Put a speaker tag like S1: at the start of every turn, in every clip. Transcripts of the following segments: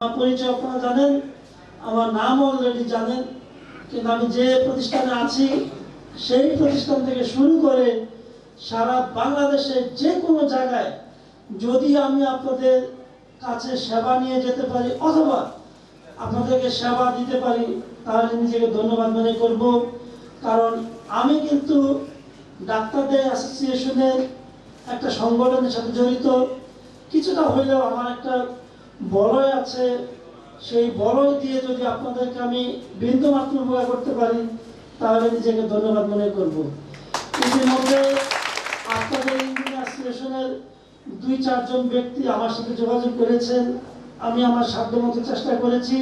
S1: আমার পরিচয় আপনারা জানেন, আমার নাম অলরেডি জানেন, কিন্তু আমি যে প্রতিষ্ঠানে আছি সেই প্রতিষ্ঠান থেকে শুরু করে সারা বাংলাদেশে যে কোনো জায়গায় যদি আমি আপনাদের কাছে সেবা নিয়ে যেতে পারি অথবা আপনাদেরকে সেবা দিতে পারি তাহলে নিজেকে ধন্যবাদ মনে করব। কারণ আমি কিন্তু ডাক্তারদের অ্যাসোসিয়েশনের একটা সংগঠনের সাথে জড়িত, কিছুটা হইলেও আমার একটা বলয় আছে। সেই বলয় দিয়ে যদি আপনাদেরকে আমি বিন্দুমাত্র উপকার করতে পারি তাহলে নিজেকে ধন্যবাদ মনে করব। ইতিমধ্যে আপনাদের ইঞ্জিনিয়ার অ্যাসোসিয়েশনের 2-4 জন ব্যক্তি আমার সাথে যোগাযোগ করেছেন। আমি আমার সাধ্যমতো চেষ্টা করেছি।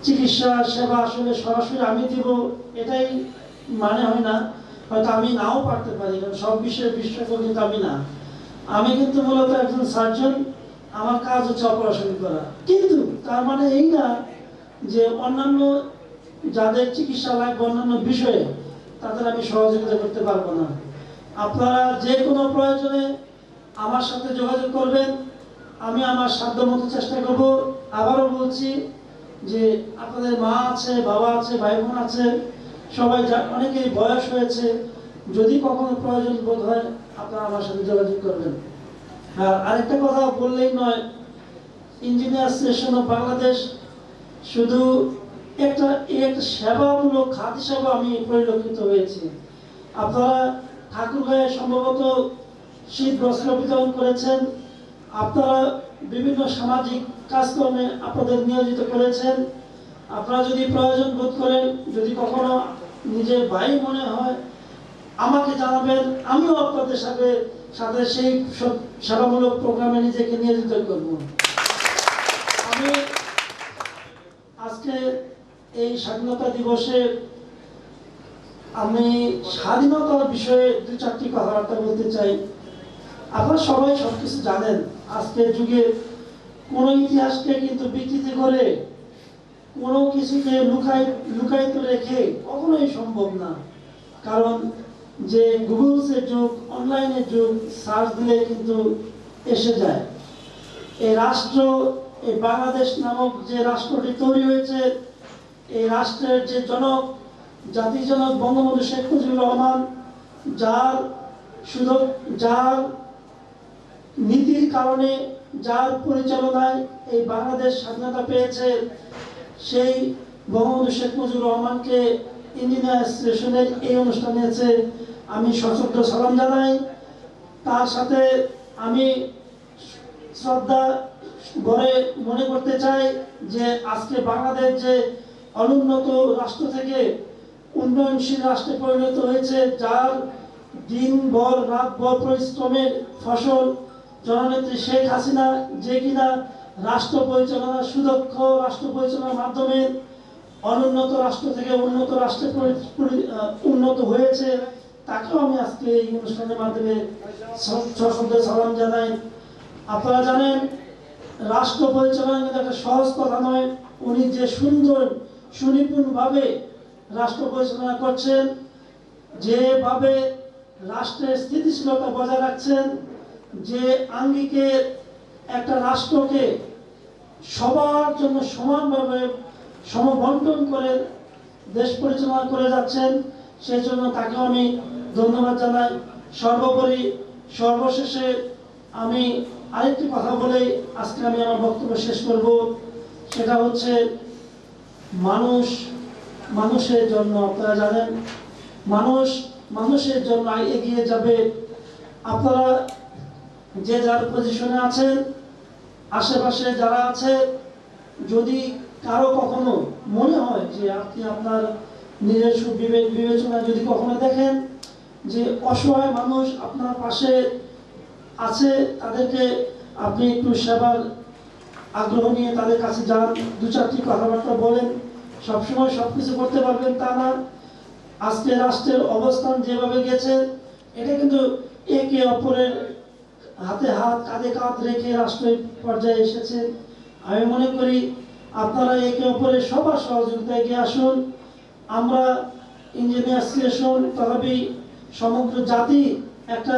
S1: চিকিৎসা সেবা আসলে সরাসরি আমি দিব এটাই মানে হয় না, হয়তো আমি নাও পারতে পারি, কারণ সব বিষয়ে বিশেষজ্ঞ কিন্তু আমি না। আমি কিন্তু মূলত একজন সার্জন, আমার কাজ হচ্ছে অপারেশন করা। কিন্তু তার মানে এই না যে অন্যান্য যাদের চিকিৎসা লাগবে অন্যান্য বিষয়ে তাদের আমি সহযোগিতা করতে পারবো না। আপনারা যে কোনো প্রয়োজনে আমার সাথে যোগাযোগ করবেন, আমি আমার সাধ্যমতো চেষ্টা করব। আবারও বলছি যে আপনাদের মা আছে, বাবা আছে, ভাই বোন আছে, সবাই অনেকেই বয়স হয়েছে, যদি কখনো প্রয়োজন বোধ হয় আপনারা আমার সাথে যোগাযোগ করবেন। আর আরেকটা কথা বললেই নয়, ইঞ্জিনিয়ার অ্যাসোসিয়েশন অফ বাংলাদেশ শুধু একটা সেবামূলক খাত হিসাবে আমি পরিলক্ষিত হয়েছি। আপনারা ঠাকুরগাঁয়ে সম্ভবত শীত বস্ত্র বিতরণ করেছেন, আপনারা বিভিন্ন সামাজিক কাজকর্মে আপনাদের নিয়োজিত করেছেন। আপনারা যদি প্রয়োজন বোধ করেন, যদি কখনো নিজের ভাই মনে হয় আমাকে জানাবেন, আমিও আপনাদের সাথে সাথে সেই সেবামূলক প্রোগ্রামে নিজেকে নিয়োজিত করব। আমি আজকে এই স্বাধীনতা দিবসে আমি স্বাধীনতার বিষয়ে 2-4টি কথাবার্তা বলতে চাই। আপনারা সবাই সবকিছু জানেন, আজকের যুগে কোনো ইতিহাসকে কিন্তু বিকৃতি করে কোনো কিছুকে লুকায়িত রেখে কখনোই সম্ভব না। কারণ যে গুগলসের যুগ, অনলাইনের যুগ, সার্চ দিলে কিন্তু এসে যায়। এই রাষ্ট্র, এই বাংলাদেশ নামক যে রাষ্ট্রটি তৈরি হয়েছে, এই রাষ্ট্রের যে জনক, জাতির জনক বঙ্গবন্ধু শেখ মুজিবুর রহমান, যার নীতির কারণে, যার পরিচালনায় এই বাংলাদেশ স্বাধীনতা পেয়েছে, সেই বঙ্গবন্ধু শেখ মুজিবুর রহমানকে ইঞ্জিনিয়ার অ্যাসোসিয়েশনের এই অনুষ্ঠানে এসে আমি সশ্রদ্ধ সালাম জানাই। তার সাথে আমি শ্রদ্ধা ভরে মনে করতে চাই যে আজকে বাংলাদেশ যে অনুন্নত রাষ্ট্র থেকে উন্নয়নশীল রাষ্ট্রে পরিণত হয়েছে, যার দিনভর রাতভর পরিশ্রমের ফসল জননেত্রী শেখ হাসিনা, যে কিনা রাষ্ট্র পরিচালনা, সুদক্ষ রাষ্ট্র পরিচালনার মাধ্যমে অনুন্নত রাষ্ট্র থেকে উন্নত রাষ্ট্রে উন্নত হয়েছে, তাকেও আমি আজকে এই অনুষ্ঠানের মাধ্যমে সশ্রদ্ধ সালাম জানাই। আপনারা জানেন রাষ্ট্র পরিচালনা কিন্তু একটা সহজ কথা নয়। উনি যে সুন্দর সুনিপুণভাবে রাষ্ট্র পরিচালনা করছেন, যেভাবে রাষ্ট্রের স্থিতিশীলতা বজায় রাখছেন, যে আঙ্গিকে একটা রাষ্ট্রকে সবার জন্য সমানভাবে সমবন্টন করে দেশ পরিচালনা করে যাচ্ছেন, সেই জন্য তাকেও আমি ধন্যবাদ জানাই। সর্বোপরি সর্বশেষে আমি আরেকটি কথা বলেই আজকে আমি আমার বক্তব্য শেষ করব। সেটা হচ্ছে মানুষের জন্য। আপনারা জানেন মানুষের জন্য এগিয়ে যাবে। আপনারা যে যার পজিশনে আছেন, আশেপাশে যারা আছে, যদি কারো কখনো মনে হয় যে আপনি আপনার নিজস্ব বিবেচনা যদি কখনো দেখেন যে অসহায় মানুষ আপনার পাশে আছে, তাদেরকে আপনি একটু সেবার আগ্রহ নিয়ে তাদের কাছে যান, 2-4টি কথাবার্তা বলেন। সবসময় সবকিছু করতে পারবেন তা না। আজকে রাষ্ট্রের অবস্থান যেভাবে গেছে, এটা কিন্তু একে অপরের হাতে হাত, কাঁধে কাঁধ রেখে রাষ্ট্রের পর্যায়ে এসেছে। আমি মনে করি আপনারা একে অপরের সবার সহযোগিতায় এগিয়ে আসুন। আমরা ইঞ্জিনিয়ার অ্যাসোসিয়েশন তথাপি সমগ্র জাতি একটা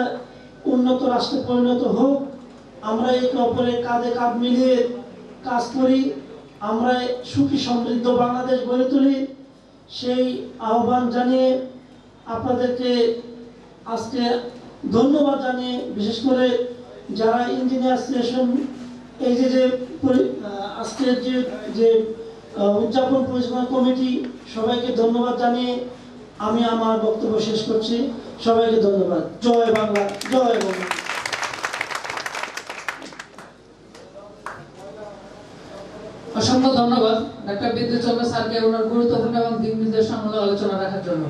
S1: উন্নত রাষ্ট্রে পরিণত হোক। আমরা একে অপরের কাঁধে কাঁধ মিলিয়ে কাজ করি, আমরা সুখী সমৃদ্ধ বাংলাদেশ গড়ে তুলি, সেই আহ্বান জানিয়ে আপনাদেরকে আজকে ধন্যবাদ জানিয়ে, বিশেষ করে যারা ইঞ্জিনিয়ার অ্যাসোসিয়েশন এই যে আজকের যে উদযাপন পরিচালনা কমিটি, সবাইকে ধন্যবাদ জানিয়ে আমি আমার বক্তব্য শেষ করছি। সবাইকে ধন্যবাদ। জয় বাংলা, জয় বাংলা।
S2: অসংখ্য ধন্যবাদ ডাক্তার বিদ্যুৎ চন্দ্র স্যারকে ওনার গুরুত্বপূর্ণ এবং দিক নির্দেশনামূলক আলোচনা রাখার জন্য।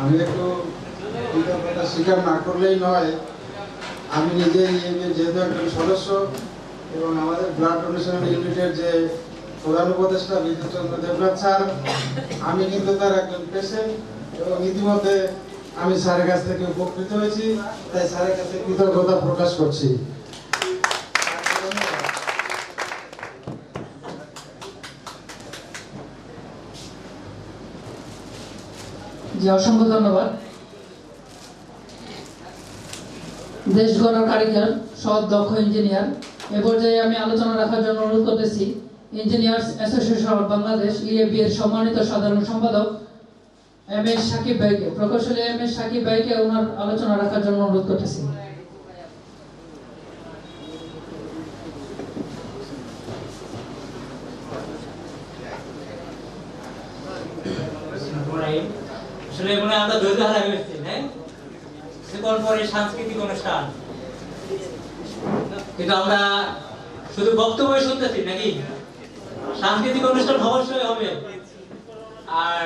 S3: আমি একটু কৃতজ্ঞতা স্বীকার না করলেই নয়, আমি নিজেই যেহেতু একজন সদস্য এবং আমাদের ব্লাড ডোনেশন ইউনিটের যে প্রধান উপদেষ্টা বিদ্যুৎ চন্দ্র দেবনাথ স্যার, আমি কিন্তু তার একজন পেশেন্ট এবং ইতিমধ্যে আমি স্যারের কাছ থেকে উপকৃত হয়েছি, তাই স্যারের কাছে কৃতজ্ঞতা প্রকাশ করছি।
S2: জি, অসংখ্য ধন্যবাদ। দেশ গড়ার কারিগর, সৎ দক্ষ ইঞ্জিনিয়ার, এ পর্যায়ে আমি আলোচনা রাখার জন্য অনুরোধ করতেছি engineers association of Bangladesh EAB এর সম্মানিত সাধারণ সম্পাদক এম এস সাকিব ভাইকে, প্রকৌশলী এম এস সাকিব ভাইকে ওনার আলোচনা রাখার জন্য অনুরোধ করতেছি।
S4: আসলে মনে আমরা ধৈর্য হারা হয়েছি, হ্যাঁ, কিছুক্ষণ পরে সাংস্কৃতিক অনুষ্ঠান, কিন্তু আমরা শুধু বক্তব্য শুনতেছি নাকি? সাংস্কৃতিক অনুষ্ঠান অবশ্যই হবে। আর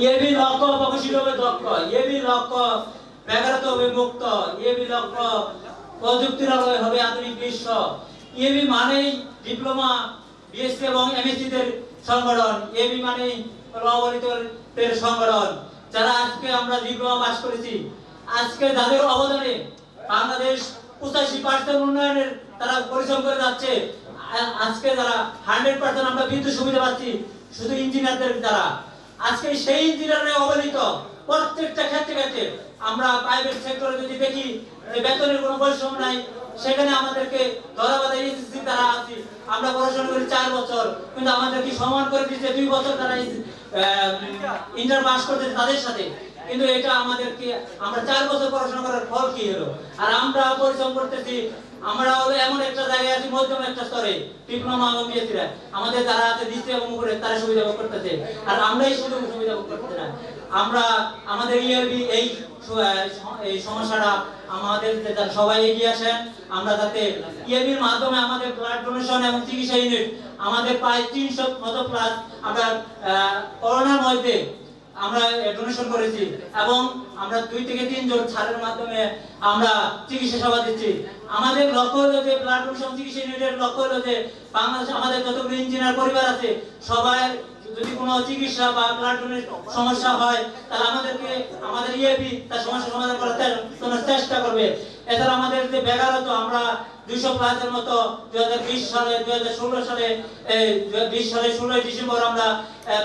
S4: ইএবি লক্ষ্য প্রকৌশলী হবে দক্ষ, ইএবি লক্ষ্য বেকারত্ব হবে মুক্ত, ইএবি লক্ষ্য প্রযুক্তির আলোয় হবে আধুনিক বিশ্ব। ইএবি মানেই ডিপ্লোমা, বিএসসি এবং এমএসসি দের সংগঠন, ইএবি মানেই অবরিতদের সংগঠন। যারা আজকে আমরা ডিপ্লোমা পাস করেছি, আজকে যাদের অবদানে বাংলাদেশ 85% উন্নয়নের তারা পরিশ্রম করে যাচ্ছে, আজকে যারা 100% আমরা বিদ্যুৎ সুবিধা পাচ্ছি শুধু ইঞ্জিনিয়ারদের দ্বারা। আজকে সেই ইঞ্জিনিয়ারের অবহেলিত প্রত্যেকটা ক্ষেত্রে আমরা প্রাইভেট সেক্টরে যদি দেখি বেতনের কোনো বৈষম্য নাই, সেখানে আমাদেরকে ধরাবাধা এসএসসি দ্বারা আছি, আমরা পড়াশোনা করি 4 বছর, কিন্তু আমাদেরকে সমান করে দিচ্ছে 2 বছর তারা ইন্টার পাস করতে তাদের সাথে। কিন্তু এটা আমাদেরকে, আমরা 4 বছর পড়াশোনা করার ফল কি হলো? আর আমরা পরিশ্রম করতেছি, আমরা হলো এমন একটা জায়গায় আছি মধ্যম একটা স্তরে, ডিপ্লোমা এবং বিএসসিরা আমাদের যারা আছে নিচে এবং উপরে তারা সুবিধা ভোগ করতেছে, আর আমরাই শুধু সুবিধা ভোগ করতেছি না। আমরা আমাদের ইএবি এই সমস্যাটা আমাদের সবাই এগিয়ে আসেন, আমরা যাতে ইএবির মাধ্যমে আমাদের ব্লাড ডোনেশন এবং চিকিৎসা ইউনিট আমাদের প্রায় 300 মতো প্লাস আমরা করোনার মধ্যে আমরা ডোনেশন করেছি এবং আমরা 2 থেকে 3 জন ছাড়ের মাধ্যমে আমরা চিকিৎসা সেবা দিচ্ছি। আমাদের লক্ষ্য হলো যে ব্লাড ডোনেশন চিকিৎসা ইউনিটের লক্ষ্য হলো যে বাংলাদেশে আমাদের যতগুলো ইঞ্জিনিয়ার পরিবার আছে সবাই যদি কোনো চিকিৎসা বা ব্লাড ডোনেট সমস্যা হয়, তাহলে আমাদের ইএবি তার সমস্যা সমাধান করার চেষ্টা করবে। এছাড়া আমাদের যে বেকারত্ব, আমরা 200 প্লাসের মতো 2020 সালে 2016 সালে 20 সালে 16 ডিসেম্বর আমরা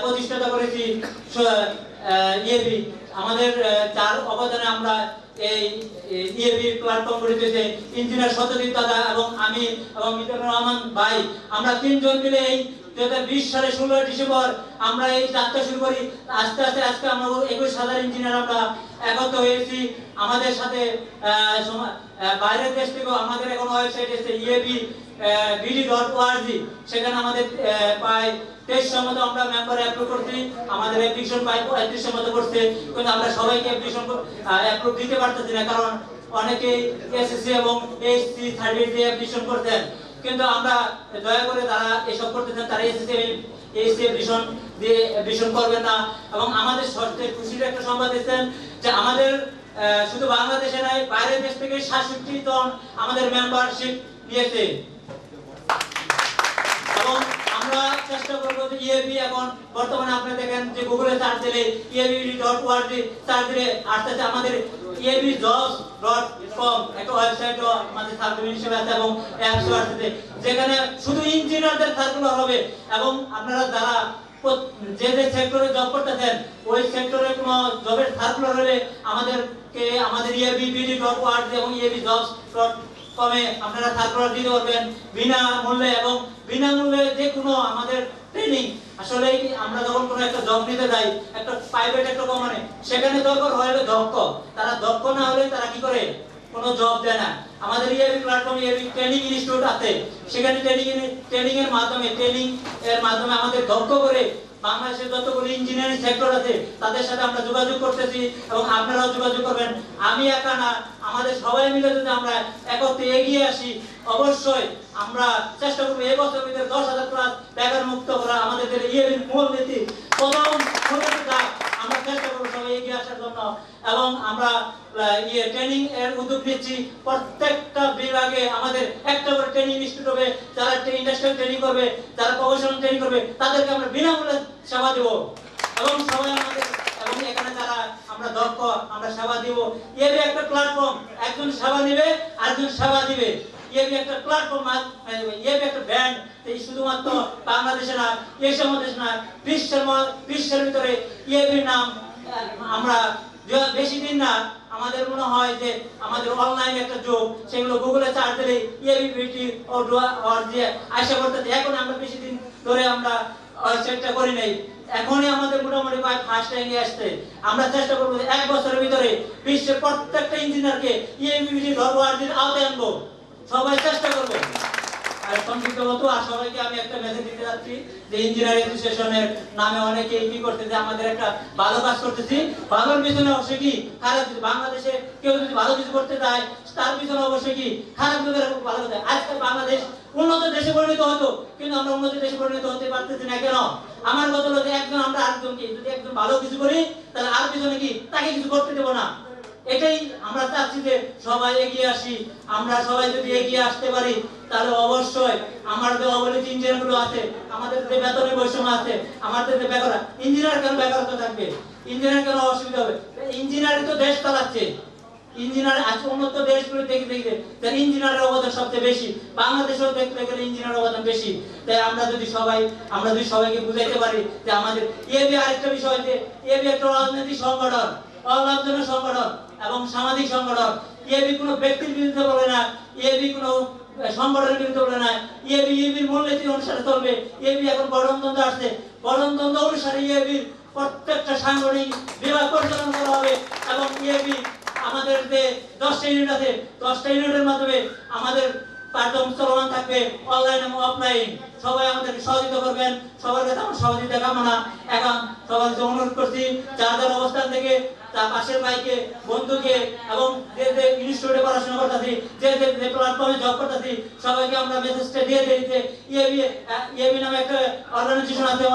S4: প্রতিষ্ঠাতা করেছি ইএবি। আমাদের যার অবদানে আমরা এই ইএবি প্ল্যাটফর্ম গড়ে তুলেছে ইঞ্জিনিয়ার সত্যজিৎ দাদা এবং আমি এবং মিজানুর রহমান ভাই, আমরা 3 জন মিলে এই 2020 সালে 16 ডিসেম্বর আমরা এই যাত্রা শুরু করি। আস্তে আস্তে আজকে আমরা 21,000 ইঞ্জিনিয়ার আমরা একত্র হয়েছি। আমাদের সাথে বাইরের দেশ থেকেও আমাদের এখন ওয়েবসাইট আছে iebd.org, সেখানে আমাদের প্রায় 2300 মতো আমরা মেম্বার অ্যাপ্রুভ করছি, আমাদের অ্যাপ্লিকেশন প্রায় 3500 মতো করছে, কিন্তু আমরা সবাইকে অ্যাপ্লিকেশন অ্যাপ্রুভ দিতে পারতেছি না, কারণ অনেকে এসএসসি এবং এইচসি সার্টিফিকেট দিয়ে অ্যাপ্লিকেশন করতেন। কিন্তু আমরা দয়া করে যারা এসব করতেছেন তারা এইচসি অ্যাপ্লিকেশন দিয়ে অ্যাপ্লিকেশন করবেন না। এবং আমাদের সবচেয়ে খুশির একটা সংবাদ দিচ্ছেন যে আমাদের শুধু বাংলাদেশে নয়, বাইরের দেশ থেকে 67 জন আমাদের মেম্বারশিপ নিয়েছে। এবং আমরা চেষ্টা করব যে ইএবি এখন বর্তমানে আপনি দেখেন যে গুগলে সার্চ দিলে iebd.org সার্চ দিলে আসতে আমাদের iebjobs.com একটা ওয়েবসাইটও আমাদের সার্কুলার হিসেবে আছে এবং অ্যাপসও আছে, যেখানে শুধু ইঞ্জিনিয়ারদের সার্কুলার হবে এবং আপনারা যারা যে সেক্টরে জব করতেছেন ওই সেক্টরে কোনো জবের সার্কুলার হলে আমাদের কে আমাদের eabd.org এবং eabjobs.com এ আপনারা সার্কুলার দিতে পারবেন বিনামূল্যে, এবং বিনামূল্যে যে কোনো আমাদের ট্রেনিং। আসলে আমরা যখন কোনো একটা জব নিতে যাই, একটা প্রাইভেট একটা কোম্পানি, সেখানে দরকার হয় দক্ষ। তারা দক্ষ না হলে তারা কি করে? কোনো জব দেয় না। আমাদের EAB platform, EAB training institute আছে, সেখানে ট্রেনিং এর মাধ্যমে আমাদের দক্ষ করে বাংলাদেশের যতগুলো ইঞ্জিনিয়ারিং সেক্টর আছে তাদের সাথে আমরা যোগাযোগ করতেছি, এবং আপনারাও যোগাযোগ করবেন। আমি একা না, আমাদের সবাই মিলে যদি আমরা একত্রে এগিয়ে আসি, অবশ্যই আমরা চেষ্টা করব এই বছরের ভিতরে 10,000 প্লাস বেকার মুক্ত করা। আমাদের ইএবির মূল নীতি, প্রথম আমরা চেষ্টা করব সবাই এগিয়ে আসার জন্য, এবং আমরা ট্রেনিং এর উদ্যোগ নিচ্ছি। প্রত্যেকটা বিভাগে আমাদের একটা করে ট্রেনিং ইনস্টিটিউট হবে, যারা ইন্ডাস্ট্রিয়াল ট্রেনিং করবে, যারা প্রফেশনাল ট্রেনিং করবে, তাদেরকে আমরা বিনামূল্যে সেবা দেব, এবং সবাই আমাদের, এবং এখানে যারা আমরা দক্ষ আমরা সেবা দিব। ইএবি একটা প্ল্যাটফর্ম, একজন সেবা নেবে আরেকজন সেবা দিবে। ইএবি একটা প্ল্যাটফর্ম, ইএবি একটা ব্র্যান্ড। এই শুধুমাত্র বাংলাদেশে না, এশিয়ার মধ্যে না, বিশ্বের ভিতরে ইএবির নাম আমরা বেশি দিন না, আমাদের মনে হয় যে আমাদের অনলাইন একটা যুগ, সেগুলো গুগলে সার্চ দিলে ইএবিবিটি আশা করতেছে। এখন আমরা বেশি দিন ধরে আমরা চেষ্টা করি নাই, এখনই আমাদের মোটামুটি প্রায় ফার্স্ট র্যাঙ্কে আসছে। আমরা চেষ্টা করবো 1 বছরের ভিতরে বিশ্বের প্রত্যেকটা ইঞ্জিনিয়ারকে ইএবিবিটির আওতায় আনবো, সবাই চেষ্টা করবো। আর সংক্ষিপ্ত মতো আর সবাইকে আমি একটা মেসেজ দিতে যাচ্ছি যে ইঞ্জিনিয়ারিং অ্যাসোসিয়েশনের নামে অনেকে কি করতে, যে আমাদের একটা ভালো কাজ করতেছি, ভালোর পিছনে অবশ্যই কি খারাপ। বাংলাদেশে কেউ যদি ভালো কিছু করতে চায়, তার পিছনে অবশ্যই কি খারাপ লোকেরা ভালো করতে। আজকে বাংলাদেশ উন্নত দেশে পরিণত হতো, কিন্তু আমরা উন্নত দেশে পরিণত হতে পারতেছি না কেন? আমার কথা হলো যে একজন আমরা আরেকজনকে, যদি একজন ভালো কিছু করি তাহলে আর পিছনে কি তাকে কিছু করতে দেবো না। এটাই আমরা চাচ্ছি যে সবাই এগিয়ে আসি। আমরা সবাই যদি এগিয়ে আসতে পারি তাহলে অবশ্যই আমাদের যে অবহেলিত ইঞ্জিনিয়ারগুলো আছে, আমাদের যে বেতনের বৈষম্য আছে, আমাদের যে বেকার, ইঞ্জিনিয়ার কেন বেকারত্ব থাকবে? ইঞ্জিনিয়ার কেন অসুবিধা হবে? ইঞ্জিনিয়ারই তো দেশ চালাচ্ছে। ইঞ্জিনিয়ার আজকে উন্নত দেশগুলো দেখতে তার ইঞ্জিনিয়ারের অবদান সবচেয়ে বেশি। বাংলাদেশেও দেখতে গেলে ইঞ্জিনিয়ারের অবদান বেশি। তাই আমরা যদি সবাইকে বুঝাইতে পারি যে আমাদের ইএবি আরেকটা বিষয়, যে ইএবি একটা রাজনৈতিক সংগঠন, অলাভজনক সংগঠন এবং সামাজিক সংগঠন। ইএবি কোনো ব্যক্তির বিরুদ্ধে বলে না, ইএবি কোনো সংগঠনের বিরুদ্ধে বলে না। ইএবির মূলনীতি অনুসারে চলবে। ইএবি এখন গঠনতন্ত্র আসছে, গঠনতন্ত্র অনুসারে ইএবির প্রত্যেকটা সাংগঠনিক বিভাগ পরিচালনা করা হবে, এবং ইএবি আমাদের যে 10টা ইউনিট আছে, 10টা ইউনিটের মাধ্যমে আমাদের কার্যক্রম চলমান থাকবে, অনলাইন এবং অফলাইন। সবাই আমাদেরকে সহযোগিতা করবেন, সবার কাছে আমার সহযোগিতা কামনা। এখন সবার কাছে অনুরোধ করছি, যার যার অবস্থান থেকে তার পাশের ভাইকে, বন্ধুকে, এবং যে ইনস্টিটিউটে পড়াশোনা করতেছি, যে প্ল্যাটফর্মে জব করতেছি, সবাইকে আমরা মেসেজটা দিয়ে দিই যে ইএবি নামে একটা অর্গানাইজেশন আছে,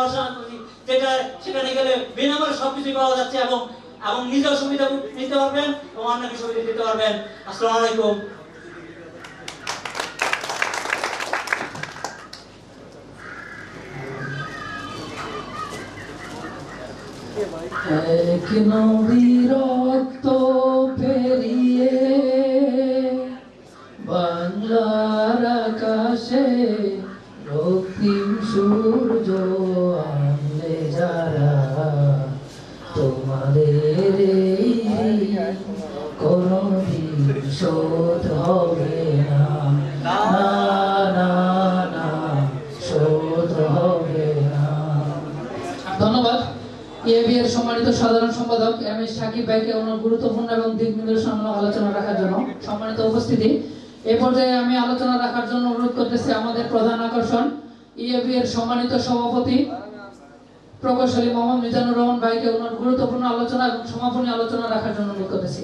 S4: যেটা সেখানে গেলে বিনামূল্যে সবকিছু পাওয়া যাচ্ছে, এবং নিজেও সুবিধা নিতে পারবেন এবং অন্যকে সুবিধা দিতে পারবেন। আসসালামু আলাইকুম।
S2: এক নদী রক্ত পেরিয়ে বাংলার আকাশে রক্তিম সূর্য আনলে যারা, তোমাদের এই কোনদিন শোধ হবে না, না না না, শোধ হবে না। ধন্যবাদ। ইএবি এর সম্মানিত সাধারণ সম্পাদক এম এস সাকিব ভাইকে ওনার গুরুত্বপূর্ণ এবং দিক নির্দেশনামূলক আলোচনা রাখার জন্য। সম্মানিত উপস্থিতি, এই পর্যায়ে আমি আলোচনা রাখার জন্য অনুরোধ করতেছি আমাদের প্রধান আকর্ষণ ইএবি এর সম্মানিত সভাপতি প্রকৌশলী মোহাম্মদ মিজানুর রহমান ভাইকে ওনার গুরুত্বপূর্ণ আলোচনা এবং সমাপনী আলোচনা রাখার জন্য অনুরোধ করতেছি।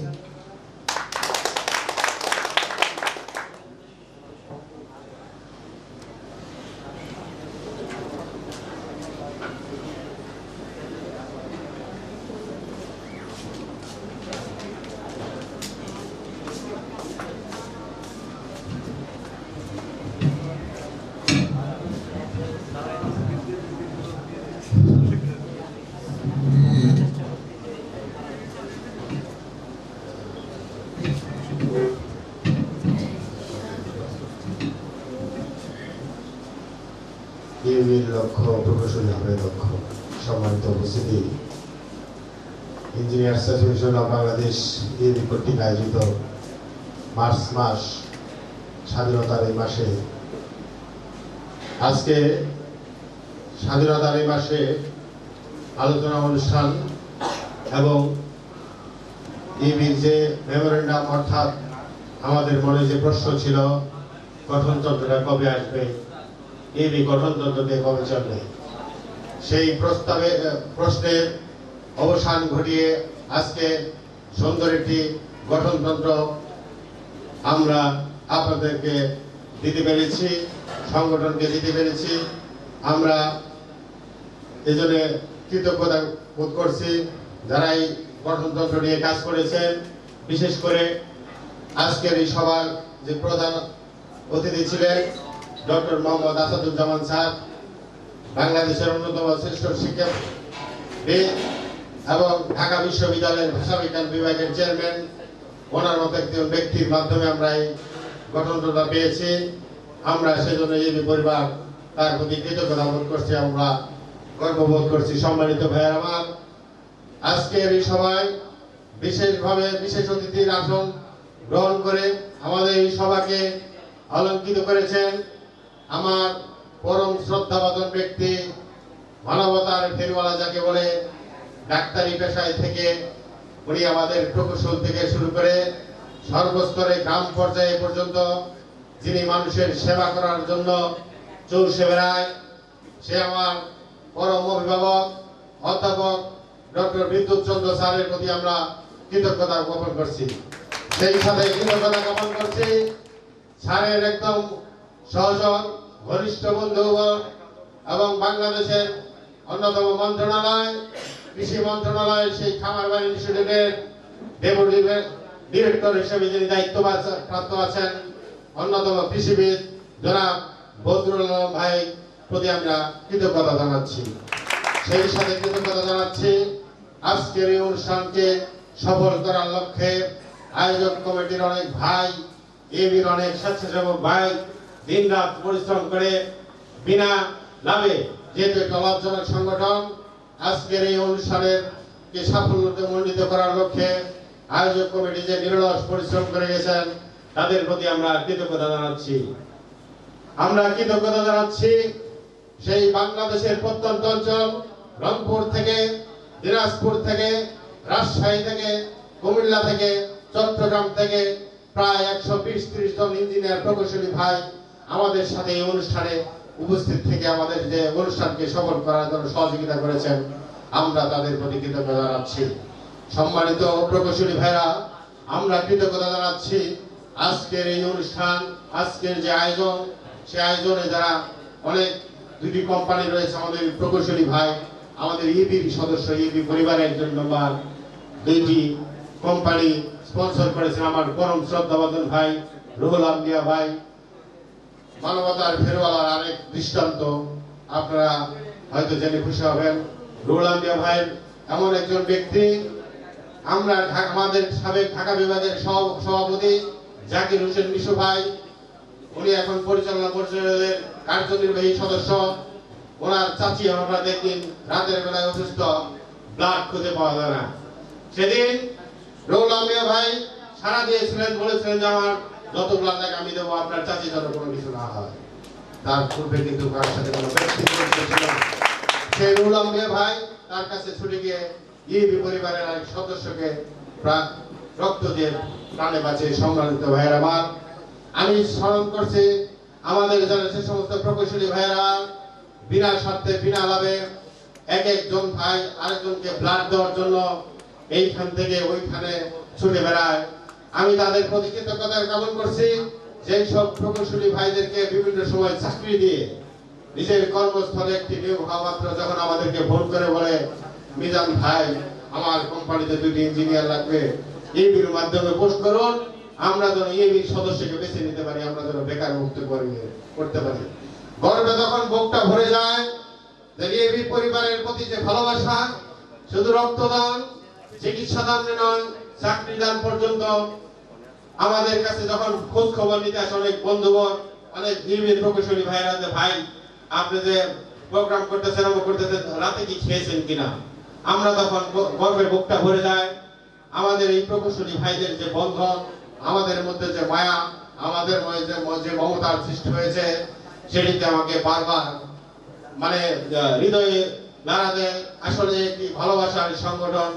S5: ইএবির লক্ষ্য প্রকৌশলী হবে দক্ষ। সম্মানিত উপস্থিতি, engineers association of Bangladesh EAB কর্তৃক আয়োজিত মার্চ মাস স্বাধীনতার এই মাসে আজকে স্বাধীনতার এই মাসে আলোচনা অনুষ্ঠান এবং ইবির যে মেমোরেন্ডাম, অর্থাৎ আমাদের মনে যে প্রশ্ন ছিল গঠনতন্ত্রটা কবে আসবে, ইবি গঠনতন্ত্রকে কবে চলবে, সেই প্রশ্নের অবসান ঘটিয়ে আজকে সুন্দর একটি গঠনতন্ত্র আমরা আপনাদেরকে দিতে পেরেছি, সংগঠনকে দিতে পেরেছি। আমরা এজন্য কৃতজ্ঞতা বোধ করছি যারা এই গঠনতন্ত্র নিয়ে কাজ করেছেন। বিশেষ করে আজকের এই সভার যে প্রধান অতিথি ছিলেন ডক্টর মোহাম্মদ আসাদুজ্জামান স্যার, বাংলাদেশের অন্যতম শ্রেষ্ঠ শিক্ষাবিদ এবং ঢাকা বিশ্ববিদ্যালয়ের ভাষাবিজ্ঞান বিভাগের চেয়ারম্যান, ওনার মতো একজন ব্যক্তির মাধ্যমে আমরা এই গঠনতন্ত্রটা পেয়েছি। আমরা সেজন্য এই পরিবার তার প্রতি কৃতজ্ঞতা বোধ করছি, আমরা গর্ববোধ করছি। সম্মানিত ভাইয়ের আমার, আজকের এই সভায় বিশেষভাবে বিশেষ অতিথির আসন গ্রহণ করে আমাদের এই সভাকে অলঙ্কৃত করেছেন আমার পরম শ্রদ্ধাভাজন ব্যক্তি, মানবতার ফেরিওয়ালা যাকে বলে, ডাক্তারি পেশায় থেকে উনি আমাদের প্রকৌশল থেকে শুরু করে সর্বস্তরে গ্রাম পর্যায়ে পর্যন্ত যিনি মানুষের সেবা করার জন্য চৌষে বেড়ায়, সে আমার পরম অভিভাবক অধ্যাপক ডক্টর বিদ্যুৎ চন্দ্র স্যারের প্রতি আমরা কৃতজ্ঞতা জ্ঞাপন করছি। সেই সাথে কৃতজ্ঞতা জ্ঞাপন করছি স্যারের একদম সহযোগ ঘনিষ্ঠ বন্ধু এবং বাংলাদেশের অন্যতম মন্ত্রণালয় কৃষি মন্ত্রণালয়ের সেই খামারবাড়ি ইনস্টিটিউটের ডেপুটি ডিরেক্টর হিসেবে যিনি দায়িত্ব প্রাপ্ত আছেন অন্যতম কৃষিবিদ জনাব বদরুল আলম ভাই প্রতি আমরা কৃতজ্ঞতা জানাচ্ছি। সেই সাথে কৃতজ্ঞতা জানাচ্ছি আজকের এই অনুষ্ঠানকে সফল করার লক্ষ্যে আয়োজক কমিটির অনেক ভাই, ইবির অনেক স্বেচ্ছাসেবক ভাই দিন রাত পরিশ্রম করে বিনা লাভে, যেহেতু একটা লাভজনক সংগঠন, আজকের এই অনুষ্ঠানের সাফল্যকে মণ্ডিত করার লক্ষ্যে আয়োজক কমিটি যে নিরলস পরিশ্রম করে গেছেন তাদের প্রতি আমরা কৃতজ্ঞতা জানাচ্ছি। আমরা কৃতজ্ঞতা জানাচ্ছি সেই বাংলাদেশের প্রত্যন্ত অঞ্চল রংপুর থেকে, দিনাজপুর থেকে, রাজশাহী থেকে, কুমিল্লা থেকে, চট্টগ্রাম থেকে প্রায় 120-30 জন ইঞ্জিনিয়ার প্রকৌশলী ভাই আমাদের সাথে এই অনুষ্ঠানে উপস্থিত থেকে আমাদের যে অনুষ্ঠানকে সফল করার জন্য সহযোগিতা করেছেন, আমরা তাদের প্রতি কৃতজ্ঞতা জানাচ্ছি। সম্মানিত প্রকৌশলী ভাইরা, আমরা কৃতজ্ঞতা জানাচ্ছি আজকের এই অনুষ্ঠান, আজকের যে আয়োজন, সেই আয়োজনে যারা অনেক দুটি কোম্পানি রয়েছে আমাদের প্রকৌশলী ভাই, আমাদের ইবির সদস্য, ইবি পরিবারের একজন মেম্বার, দুইটি কোম্পানি স্পন্সর করেছেন আমার পরম শ্রদ্ধাভাজন ভাই রুহুল আম্বিয়া ভাই, মানবতার ফেরিওয়ালার আরেক দৃষ্টান্ত আপনারা হয়তো জেনে খুশি হবেন। রুহুল আম্বিয়া ভাই এমন একজন ব্যক্তি, আমরা আমাদের সাবেক ঢাকা বিভাগের সভাপতি জাকির হোসেন মিশু ভাই, উনি এখন পরিচালনা পরিষদের কার্যনির্বাহী সদস্য। ওনার চাচি আমরা দেখলেন রাতের বেলায় অসুস্থ, ব্লাড খুঁজে পাওয়া যায় না। সেদিন রুহুল আম্বিয়া ভাই সারা দিয়েছিলেন, বলেছিলেন যে আমার যত ব্লাড লাগে আমি দেবো, আপনার চাচি যেন কোনো কিছু না হয়। তার পূর্বে কিন্তু কার সাথে কোনো ব্যক্তিগত ছিল না। সেই রুহুল আম্বিয়া ভাই তার কাছে ছুটে গিয়ে ইবি পরিবারের এক সদস্যকে রক্ত দিয়ে প্রাণে বাঁচিয়ে। সম্মানিত ভাইয়েরা আমার, আমি স্মরণ করছি আমাদের যারা সে সমস্ত প্রকৌশলী ভাইয়েরা বিনা স্বার্থে বিনা লাভে এক একজন ভাই আরেকজনকে ব্লাড দেওয়ার জন্য এইখান থেকে ওইখানে ছুটে বেড়ায়। আমি তাদের প্রতি কৃতজ্ঞতা জ্ঞাপন করছি। যেই সব প্রকৌশলী ভাইদেরকে বিভিন্ন সময় চাকরি দিয়ে নিজের কর্মস্থলে একটি নিয়োগ হওয়া মাত্র যখন আমাদেরকে ফোন করে বলে, মিজান ভাই আমার কোম্পানিতে 2টি ইঞ্জিনিয়ার লাগবে, ইবির মাধ্যমে পোস্ট করুন, আমরা যেন ইবির সদস্যকে বেছে নিতে পারি, আমরা যেন বেকার মুক্ত করতে পারি। গর্বে তখন বুকটা ভরে যায় যে ইবি পরিবারের প্রতি যে ভালোবাসা, শুধু রক্তদান, চিকিৎসা দান নয়, চাকরি দান পর্যন্ত আমাদের কাছে যখন খোঁজ খবর নিতে আসে অনেক বন্ধুবর, অনেক ইবির প্রকৌশলী ভাইরা, যে ভাই আপনি যে প্রোগ্রাম করতেছেন রাতে কি খেয়েছেন কিনা, আমরা তখন গর্বে বুকটা ভরে যায়। আমাদের এই প্রকৌশলী ভাইদের যে বন্ধন, আমাদের মধ্যে যে মায়া, আমাদের মধ্যে যে মমতার সৃষ্টি হয়েছে, সেটিতে আমাকে বারবার মানে হৃদয়ে নাড়া দেয়। আসলে একটি ভালোবাসার সংগঠন,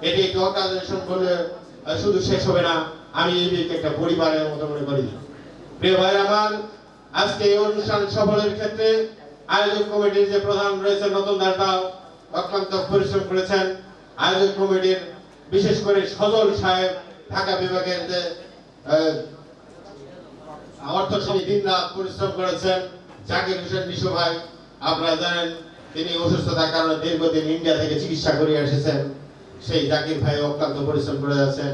S5: এটি একটি অর্গানাইজেশন বলে শুধু শেষ হবে না। আমি এটিকে একটা পরিবারের মতো মনে করি। প্রিয় ভাই আমার, আজকে এই অনুষ্ঠান সফলের ক্ষেত্রে আয়োজক কমিটির যে প্রধান রয়েছেন রতন দাসরাও অক্লান্ত পরিশ্রম করেছেন। আয়োজক কমিটির বিশেষ করে সজল সাহেব ঢাকা বিভাগের যে অর্থ সমিতি দিন রাত পরিশ্রম করেছেন। জাকির হোসেন নিশু ভাই, আপনারা জানেন তিনি অসুস্থতার কারণে দীর্ঘদিন ইন্ডিয়া থেকে চিকিৎসা করে এসেছেন। সেই জাকির ভাই অক্লান্ত পরিশ্রম করে যাচ্ছেন।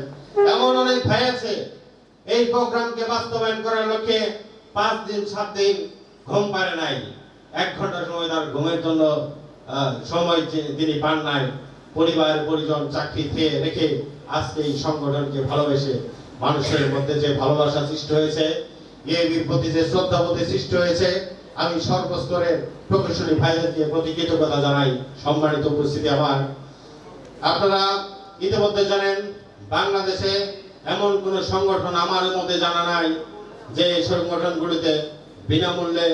S5: এমন অনেক ভাই আছে এই প্রোগ্রামকে বাস্তবায়ন করার লক্ষ্যে 5 দিন 7 দিন ঘুম পারে নাই। 1 ঘন্টা সময় তার ঘুমের জন্য সময় তিনি পান নাই। পরিবার পরিজন চাকরি খেয়ে রেখে আজকে এই সংগঠনকে ভালোবেসে মানুষের মধ্যে যে ভালোবাসা সৃষ্টি হয়েছে, ইএবির প্রতি যে শ্রদ্ধাবোধের সৃষ্টি হয়েছে, আমি সর্বস্তরের প্রকৌশলী ভাইদেরকে প্রতি কৃতজ্ঞতা জানাই। সম্মানিত উপস্থিতি আমার, আপনারা ইতিমধ্যে জানেন বাংলাদেশে এমন কোন সংগঠন আমার মধ্যে জানা নাই যে সংগঠনগুলিতে বিনামূল্যে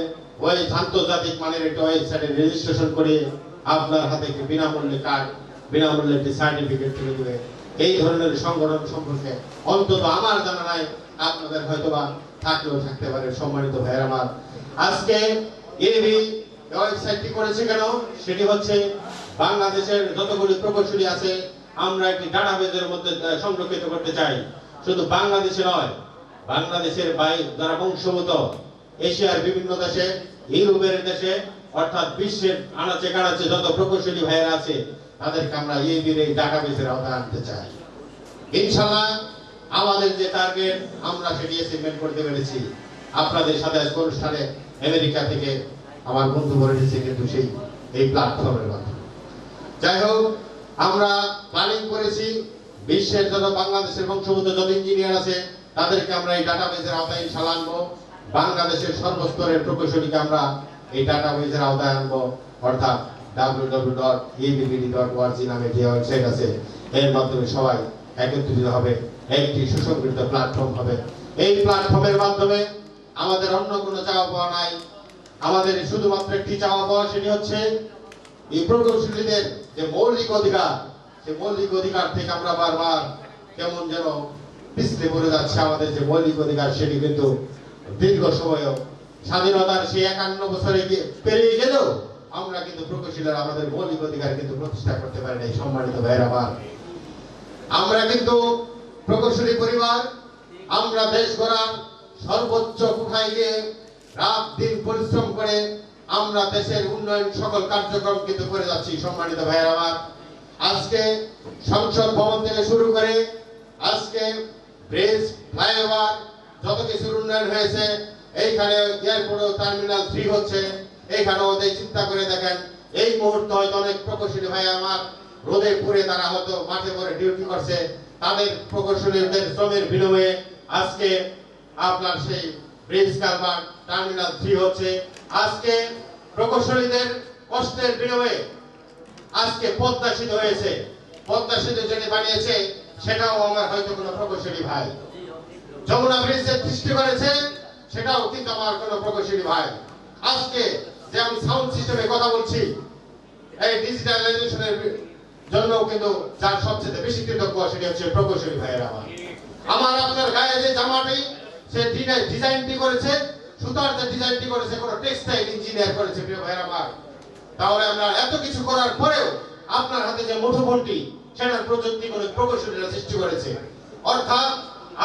S5: ওই আন্তর্জাতিক মানের একটা ওয়েবসাইটে রেজিস্ট্রেশন করে আপনার হাতে একটি বিনামূল্যে কার্ড, বিনামূল্যে একটি সার্টিফিকেট তুলে দেবে। এই ধরনের সংগঠন সম্পর্কে অন্তত আমার জানা নাই, আপনাদের হয়তোবা থাকলেও থাকতে পারে। সম্মানিত ভাইয়ের আমার, আজকে ইএবি ওয়েবসাইটটি করেছে কেন? সেটি হচ্ছে বাংলাদেশের যতগুলি প্রকৌশলী আছে আমরা একটি ডাটাবেজের মধ্যে সংরক্ষিত করতে চাই। শুধু বাংলাদেশে নয়, বাংলাদেশের বাইরে যারা বংশগত এশিয়ার বিভিন্ন দেশে, ইউরোপের দেশে, অর্থাৎ বিশ্বের আনাচে কানাচে যত প্রকৌশলী ভাইয়েরা আছে তাদেরকে আমরা ইএবির এই ডাটাবেজের আওতায় আনতে চাই। ইনশাআল্লাহ আমাদের যে টার্গেট আমরা সেটি অ্যাচিভমেন্ট করতে পেরেছি। আপনাদের সাথে আজকে অনুষ্ঠানে আমেরিকা থেকে আমার বন্ধু বলে এসেছে কিন্তু সেই এই প্ল্যাটফর্মের মাধ্যমে। যাই হোক, আমরা প্ল্যানিং করেছি বিশ্বের যত বাংলাদেশের বংশগত যত ইঞ্জিনিয়ার আছে তাদেরকে আমরা এই ডাটাবেজের আওতায় ইনশাআল্লাহ আনবো। বাংলাদেশের সর্বস্তরের প্রকৌশলীকে আমরা এই ডাটাবেজের আওতায় আনবো, অর্থাৎ www.ebbd.org নামে যে ওয়েবসাইট আছে এর মাধ্যমে সবাই একত্রিত হবে, একটি সুসংগঠিত প্ল্যাটফর্ম হবে। এই প্ল্যাটফর্মের মাধ্যমে আমাদের অন্য কোনো চাওয়া পাওয়া নাই। আমাদের শুধুমাত্র একটি চাওয়া পাওয়া, সেটি হচ্ছে এই প্রকৌশলীদের যে মৌলিক অধিকার, সেই মৌলিক অধিকার থেকে আমরা বারবার কেমন যেন পিছলে পড়ে যাচ্ছে। আমাদের যে মৌলিক অধিকার সেটি কিন্তু দীর্ঘ সময় স্বাধীনতার সেই 51 বছরে পেরিয়ে গেলেও আমরা কিন্তু প্রকৌশলীরা আমাদের মৌলিক অধিকার কিন্তু প্রতিষ্ঠা করতে পারি নাই। সম্মানিত ভাইয়ের আমার, আমরা কিন্তু প্রকৌশলী পরিবার, আমরা দেশ গড়ার সর্বোচ্চ কোঠায় গিয়ে রাত দিন পরিশ্রম করে আমরা দেশের উন্নয়ন সকল কার্যক্রম কিন্তু করে যাচ্ছি। সম্মানিত ভাইয়ের আমার, আজকে সংসদ ভবন থেকে শুরু করে আজকে ব্রিজ, ফ্লাইওভার যত কিছুর উন্নয়ন হয়েছে, এইখানে এয়ারপোর্ট টার্মিনাল 3 হচ্ছে, এইখানে ওদের চিন্তা করে দেখেন এই মুহূর্তে হয়তো অনেক প্রকৌশলী ভাই আমার রোদে পুড়ে তারা হয়তো মাঠে পড়ে ডিউটি করছে, তাদের প্রকৌশলীদের শ্রমের বিনিময়ে আজকে আপনার সেই ব্রিজ, কালভার্ট, টার্মিনাল 3 হচ্ছে। আজকে প্রকৌশলীদের কষ্টের বিনিময়ে আজকে পদ্মা সেতু হয়েছে। পদ্মা সেতু যেটি বানিয়েছে সেটাও আমার হয়তো কোনো প্রকৌশলী ভাই। যমুনা ব্রিজ যে সৃষ্টি করেছে সেটাও কিন্তু আমার কোনো প্রকৌশলী ভাই। আজকে যে আমি সাউন্ড সিস্টেমে কথা বলছি, এই ডিজিটালাইজেশনের জন্য কিন্তু যার সবচেয়ে বেশি কৃতজ্ঞ সেটি হচ্ছে প্রকৌশলী ভাইয়ের। আমার আপনার গায়ে যে জামাটি সে ডিজাইনটি করেছে, সুতার যে ডিজাইনটি করেছে কোনো টেক্সটাইল ইঞ্জিনিয়ার করেছে। প্রিয় ভাইয়ের আমার, তাহলে আমরা এত কিছু করার পরেও আপনার হাতে যে মুঠোফোনটি সেটার প্রযুক্তি কোনো প্রকৌশলীরা সৃষ্টি করেছে। অর্থাৎ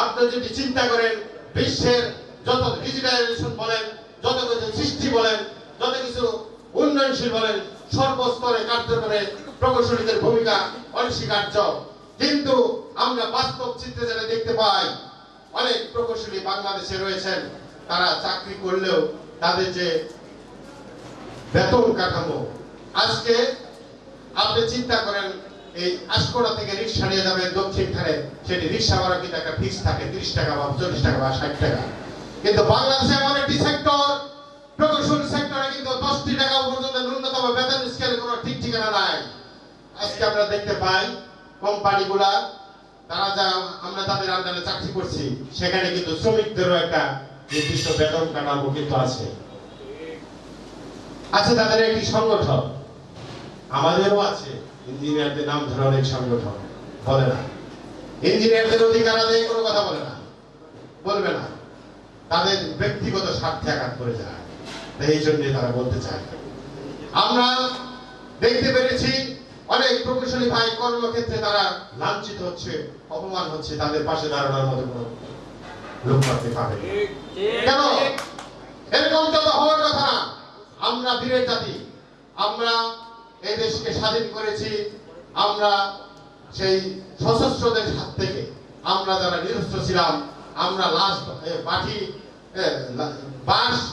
S5: আপনি যদি চিন্তা করেন বিশ্বের যত ডিজিটালাইজেশন বলেন, যত কিছু সৃষ্টি বলেন, যত কিছু উন্নয়নশীল বলেন, সর্বস্তরে কার্যক্রমে প্রকৌশলীদের ভূমিকা অনস্বীকার্য। কিন্তু আমরা বাস্তব চিত্রে যেটা দেখতে পাই, অনেক প্রকৌশলী বাংলাদেশে রয়েছেন, তারা চাকরি করলেও তাদের যে বেতন কাঠামো, আজকে আপনি চিন্তা করেন এই আশকোড়া থেকে রিক্সা নিয়ে যাবেন দক্ষিণখানে, সেটি রিক্সা ভাড়া কিন্তু একটা ফিক্স থাকে 30 টাকা বা 40 টাকা বা 60 টাকা। কিন্তু বাংলাদেশে এমন একটি সেক্টর, প্রকৌশল সেক্টরে কিন্তু 10 টাকা পর্যন্ত ন্যূনতম বেতন স্কেলে কোনো ঠিক ঠিকানা নাই। আজকে আমরা দেখতে পাই কোম্পানিগুলা তারা যা আমরা তাদের আন্ডারে চাকরি করছি সেখানে কিন্তু শ্রমিকদেরও একটা নির্দিষ্ট বেতন কাঠামো কিন্তু আছে তাদের একটি সংগঠন আমাদেরও আছে ইঞ্জিনিয়ারদের নাম ধরে অনেক সংগঠন বলে না ইঞ্জিনিয়ারদের অধিকার আদায় কোনো কথা বলবে না তাদের ব্যক্তিগত স্বার্থে আঘাত করে যায় এই জন্য তারা বলতে চায় আমরা দেখতে পেরেছি অনেক প্রকৌশলী ভাই কর্মক্ষেত্রে তারা লাঞ্ছিত হচ্ছে অপমান হচ্ছে তাদের পাশে দাঁড়ানোর মতো কোনো লোক করতে পারে কেন এরকম তো হওয়ার কথা না আমরা বীরের জাতি আমরা এই দেশকে স্বাধীন করেছি আমরা সেই সশস্ত্রদের হাত থেকে আমরা যারা নিরস্ত্র ছিলাম আমরা বাঁশ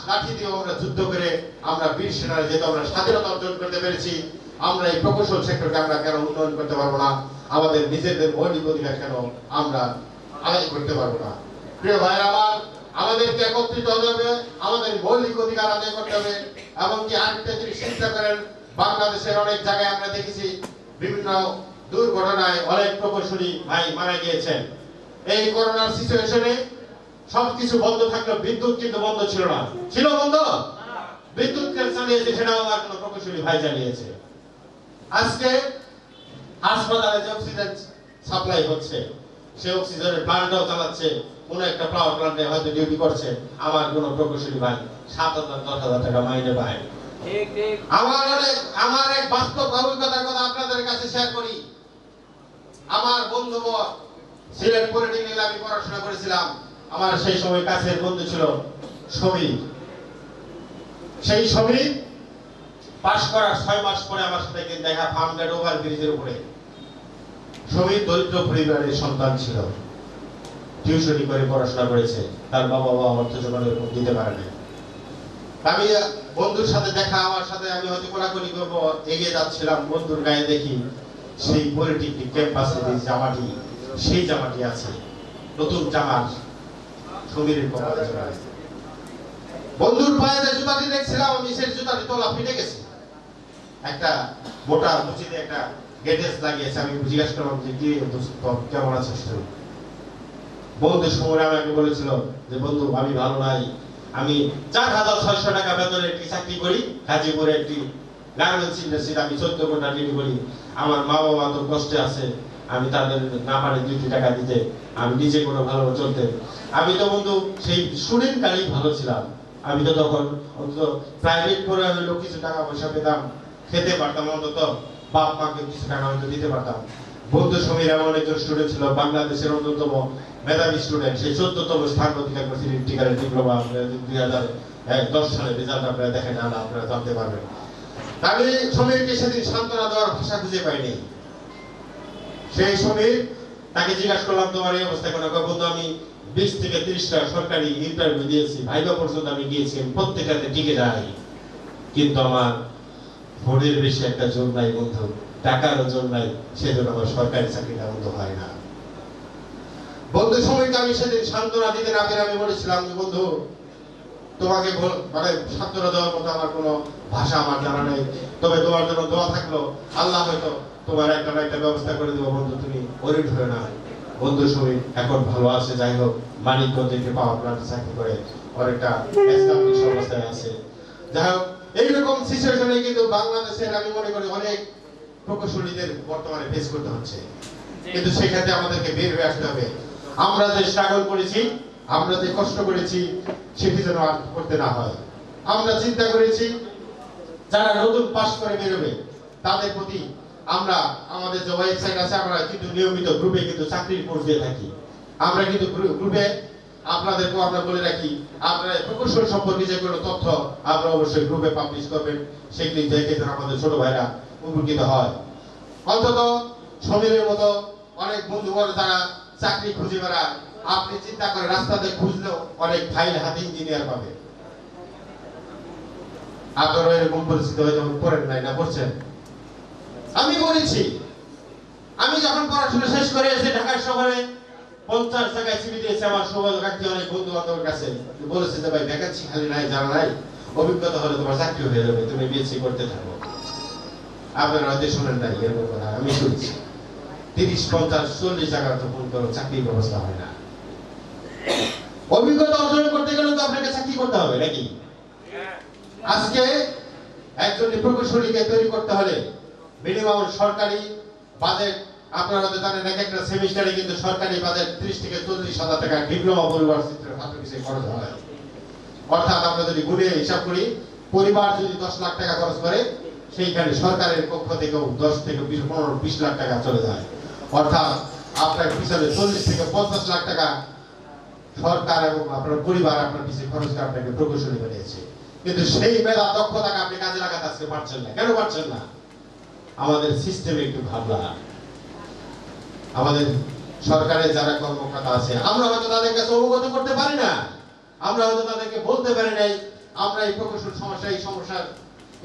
S5: লাঠি দিয়ে আমরা যুদ্ধ করে আমরা বীর সেনারা যেহেতু আমরা স্বাধীনতা অর্জন করতে পেরেছি আমরা এই প্রকৌশল সেক্টরকে আমরা কেন উন্নয়ন করতে পারবো না আমাদের নিজেদের মৌলিক অধিকার কেন আমরা আদায় করতে পারবো না প্রিয় ভাইরা আমাদেরকে একত্রিত হতে হবে আমাদের মৌলিক অধিকার আদায় করতে হবে এমনকি আরেকটা জিনিস চিন্তা করেন বাংলাদেশের অনেক জায়গায় আমরা দেখেছি বিভিন্ন দুর্ঘটনায় অনেক প্রকৌশলী ভাই মারা গিয়েছেন এই করোনার সিচুয়েশনে সবকিছু বন্ধ থাকলেও বিদ্যুৎ কিন্তু বন্ধ ছিল না ছিল বন্ধ বিদ্যুৎ চালিয়েছে সেটাও আমার কোনো প্রকৌশলী ভাই চালিয়েছে আজকে হাসপাতালে যে অক্সিজেন সাপ্লাই হচ্ছে সে অক্সিজেনের প্লান্টও চালাচ্ছে কোন একটা পাওয়ার প্লান্টে হয়তো ডিউটি করছে আমার কোন প্রকৌশলী ভাই 7,000-10,000 টাকা মাইনে পায় আমার এক বাস্তব অভিজ্ঞতার কথা আপনাদের কাছে শেয়ার করি আমার বন্ধু সিলেট পলিটেকনিকে আমি পড়াশোনা করেছিলাম আমার সেই সময় কাছের বন্ধু ছিল সমীর সেই সমীর পাশ করার 6 মাস পরে আমার সাথে দেখা ফার্মগেট ওভার ব্রিজের উপরে সমীর দরিদ্র পরিবারের সন্তান ছিল টিউশনি করে পড়াশোনা করেছে তার বাবা অর্থ জোগাড় দিতে পারে না আমি বন্ধুর সাথে দেখা আমার সাথে আমি হয়তো কোলাকুলি করবো এগিয়ে যাচ্ছিলাম বন্ধুর গায়ে দেখি সেই পলিটেকনিক ক্যাম্পাসে যে জামাটি সেই জামাটি আছে নতুন জামা সমীরের কপালে জোড়া বন্ধুর পায়ে যে জুতাটি দেখছিলাম আমি সেই জুতাটি তোলা ফিটে গেছে একটা মোটা মুচিতে একটা গেটেস লাগিয়েছে আমি জিজ্ঞাসা করলাম যে কি কেমন আছিস তুই বন্ধু সময় আমাকে বলেছিল যে বন্ধু আমি ভালো নাই আমি 4,600 টাকা বেতনে একটি চাকরি করি গাজীপুরে একটি গার্মেন্টস ইন্ডাস্ট্রি আমি 14 ঘন্টা ডিউটি করি আমার মা বাবা তো কষ্টে আছে আমি তাদের না পারে 2 টাকা দিতে আমি নিজে কোনো ভালো চলতে আমি তো বন্ধু সেই স্টুডেন্ট কালেই ভালো ছিলাম আমি তো তখন অন্তত প্রাইভেট করে হলো কিছু টাকা পয়সা পেতাম খেতে পারতাম অন্তত বাপ মাকে কিছু টাকা হয়তো দিতে পারতাম বন্ধু সমীর এমন একজন স্টুডেন্ট ছিল বাংলাদেশের অন্যতম মেধাবী স্টুডেন্ট সেই 14তম স্থান অধিকার করেছিল ইন্টিগ্রাল ডিপ্লোমা 2010 সালে রেজাল্ট আপনারা দেখেন না আপনারা জানতে পারবেন আমি সমীরকে সেদিন সান্ত্বনা দেওয়ার ভাষা খুঁজে পাইনি সেই সমীর তাকে জিজ্ঞাসা করলাম তোমার এই অবস্থা কেন বন্ধু আমি 20 থেকে 30টা সরকারি ইন্টারভিউ দিয়েছি ভাইবা পর্যন্ত আমি গিয়েছি প্রত্যেকটাতে টিকে যাই কিন্তু আমার ভোটের বেশি একটা জোর নাই বন্ধু টাকার জোর নাই সেজন্য আমার সরকারি চাকরিটা বন্ধ হয় না বন্ধু সময়কে আমি সেদিন সান্ত্বনা দিতে না পেরে আমি বলেছিলাম যে বন্ধু তোমাকে মানে সান্ত্বনা দেওয়ার মতো আমার কোনো ভাষা আমার জানা নেই তবে তোমার জন্য দোয়া থাকলো আল্লাহ হয়তো তোমার একটা ব্যবস্থা করে দেবো বন্ধু তুমি ওরিড হয়ে না বন্ধু সময় এখন ভালো আছে যাই হোক মানিকগঞ্জে পাওয়ার প্ল্যান্টে চাকরি করে অনেকটা এস্টাবলিশ অবস্থায় আছে যাই হোক এইরকম সিচুয়েশনে কিন্তু বাংলাদেশের আমি মনে করি অনেক প্রকৌশলীদের বর্তমানে ফেস করতে হচ্ছে কিন্তু সেক্ষেত্রে আমাদেরকে বের হয়ে আসতে হবে আমরা যে স্ট্রাগল করেছি আমরা যে কষ্ট করেছি সেটি যেন আর করতে না হয় আমরা চিন্তা করেছি যারা নতুন পাশ করে বেরোবে তাদের প্রতি আমরা আমাদের যে ওয়েবসাইট আছে আমরা কিন্তু নিয়মিত গ্রুপে কিন্তু চাকরির কোর্স দিয়ে থাকি আমরা কিন্তু গ্রুপে আপনাদেরকে আমরা বলে রাখি আপনারা প্রকৌশল সম্পর্কে যে কোনো তথ্য আপনারা অবশ্যই গ্রুপে পাবলিশ করবেন সেগুলি দেখে যেন আমাদের ছোট ভাইরা উপকৃত হয় অন্তত সমীরের মতো অনেক বন্ধু বলে তারা চাকরি খুঁজে বেড়ায় আপনি চিন্তা করে রাস্তাতে খুঁজলেও অনেক ফাইল হাতে ইঞ্জিনিয়ার পাবে আপনারা এরকম পরিস্থিতি হয়তো পড়েন নাই না পড়ছেন আমি বলেছি আমি যখন পড়াশোনা শেষ করে এসে ঢাকা শহরে 50 জায়গায় সিভি দিয়েছে আমার সৌভাগ্যী অনেক বন্ধু বান্ধবের কাছে বলেছে যে ভাই ভ্যাকেন্সি খালি নাই জানা নাই অভিজ্ঞতা হলে তোমার চাকরি হয়ে যাবে তুমি বিএসসি করতে থাকো আপনারা হয়তো শোনেন নাই এরকম কথা, আমি শুনছি 30, 50, 40 টাকা তো ফোন করো, চাকরির ব্যবস্থা হয় না। অভিজ্ঞতা অর্জন করতে গেলে তো আপনাকে চাকরি করতে হবে নাকি? আজকে একজন প্রকৌশলীকে তৈরি করতে হলে মিনিমাম সরকারি বাজেট, আপনারা তো জানেন এক একটা সেমিস্টারে কিন্তু সরকারি বাজেট 30 থেকে 40,000 টাকা ডিপ্লোমা পরিবার চিত্রের ছাত্র বিষয়ে খরচ হয়। অর্থাৎ আমরা যদি গুণে হিসাব করি, পরিবার যদি 10 লাখ টাকা খরচ করে, সেইখানে সরকারের পক্ষ থেকেও 10 থেকে 15-20 লাখ টাকা চলে যায়। অর্থাৎ আপনার পিছনে 40 থেকে 50 লাখ টাকা সরকার এবং আপনার পরিবার আপনার পিছনে খরচ করে আপনাকে প্রকৌশলী বানিয়েছে। কিন্তু সেই মেধা দক্ষতাকে আপনি কাজে লাগাতে আজকে পারছেন না। কেন পারছেন না? আমাদের সিস্টেমে একটু ভাবনা, আমাদের সরকারের যারা কর্মকর্তা আছে, আমরা হয়তো তাদের কাছে অবগত করতে পারি না, আমরা হয়তো তাদেরকে বলতে পারি নাই আমরা এই প্রকৌশল সমস্যা, এই সমস্যার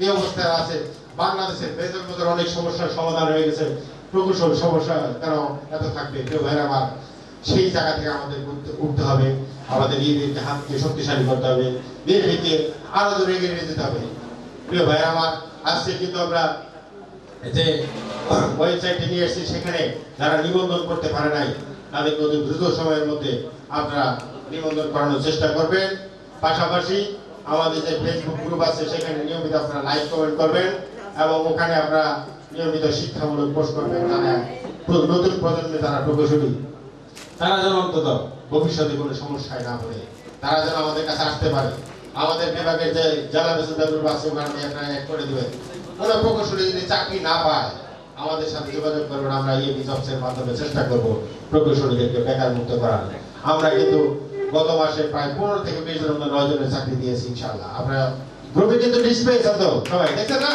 S5: এই অবস্থায় আছে। বাংলাদেশের ভেতর ভেতর অনেক সমস্যার সমাধান হয়ে গেছে, প্রকৌশল সমস্যা কেন এত থাকবে? কেউ ভাইরা আমার সেই জায়গা থেকে আমাদের উঠতে হবে, আমাদের ইয়েকে হাতকে শক্তিশালী করতে হবে, ইয়েকে আরো দূরে এগিয়ে নিয়ে যেতে হবে। প্রিয় ভাই আমার, আজকে কিন্তু আমরা যে ওয়েবসাইটে নিয়ে এসেছি, সেখানে যারা নিবন্ধন করতে পারে নাই তাদেরকে অতি দ্রুত সময়ের মধ্যে আপনারা নিবন্ধন করানোর চেষ্টা করবেন। পাশাপাশি আমাদের যে ফেসবুক গ্রুপ আছে সেখানে নিয়মিত আপনারা লাইক কমেন্ট করবেন এবং ওখানে আপনারা নিয়মিত শিক্ষামূলক পোস্ট করবেন, যারা নতুন প্রজন্মে যারা প্রকৌশলী তারা যেন অন্তত ভবিষ্যতে কোনো সমস্যায় না পড়ে, তারা যেন আমাদের কাছে আসতে পারে। আমাদের বিভাগের যে জেলা বেসরকারি বাস ওখানে আপনারা এক করে দেবেন। কোনো প্রকৌশলী যদি চাকরি না পায় আমাদের সাথে যোগাযোগ করবেন, আমরা ইএবি জবসের মাধ্যমে চেষ্টা করব প্রকৌশলীদেরকে বেকার মুক্ত করার। আমরা কিন্তু গত মাসে প্রায় 15 থেকে 20 জন, 9 জনের চাকরি দিয়েছি ইনশাআল্লাহ। আপনারা গ্রুপে কিন্তু ডিসপ্লে আছে তো সবাই দেখছেন না?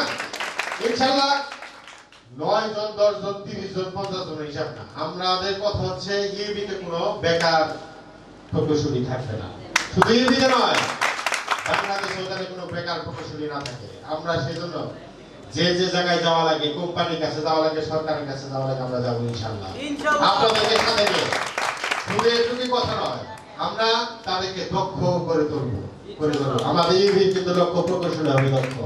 S5: ইনশাআল্লাহ 9 জন, 10 জন, 30 জন, 50 জনের হিসাব না। আমাদের কথা হচ্ছে ইএবিতে কোনো বেকার প্রকৌশলী থাকবে না। শুধু ইএবিতে নয়, বাংলাদেশে ওখানে কোনো বেকার প্রকৌশলী না থাকে। আমরা সেজন্য যে যে জায়গায় যাওয়া লাগে, কোম্পানির কাছে যাওয়া লাগে, সরকারের কাছে যাওয়া লাগে, আমরা যাবো ইনশাআল্লাহ। আপনাদেরকে সাথে নিয়ে শুধু এটুকুই কথা নয়, আমরা তাদেরকে দক্ষ করে তুলবো। আমাদের ইএবি কিন্তু লক্ষ্য প্রকৌশলী হবে দক্ষ।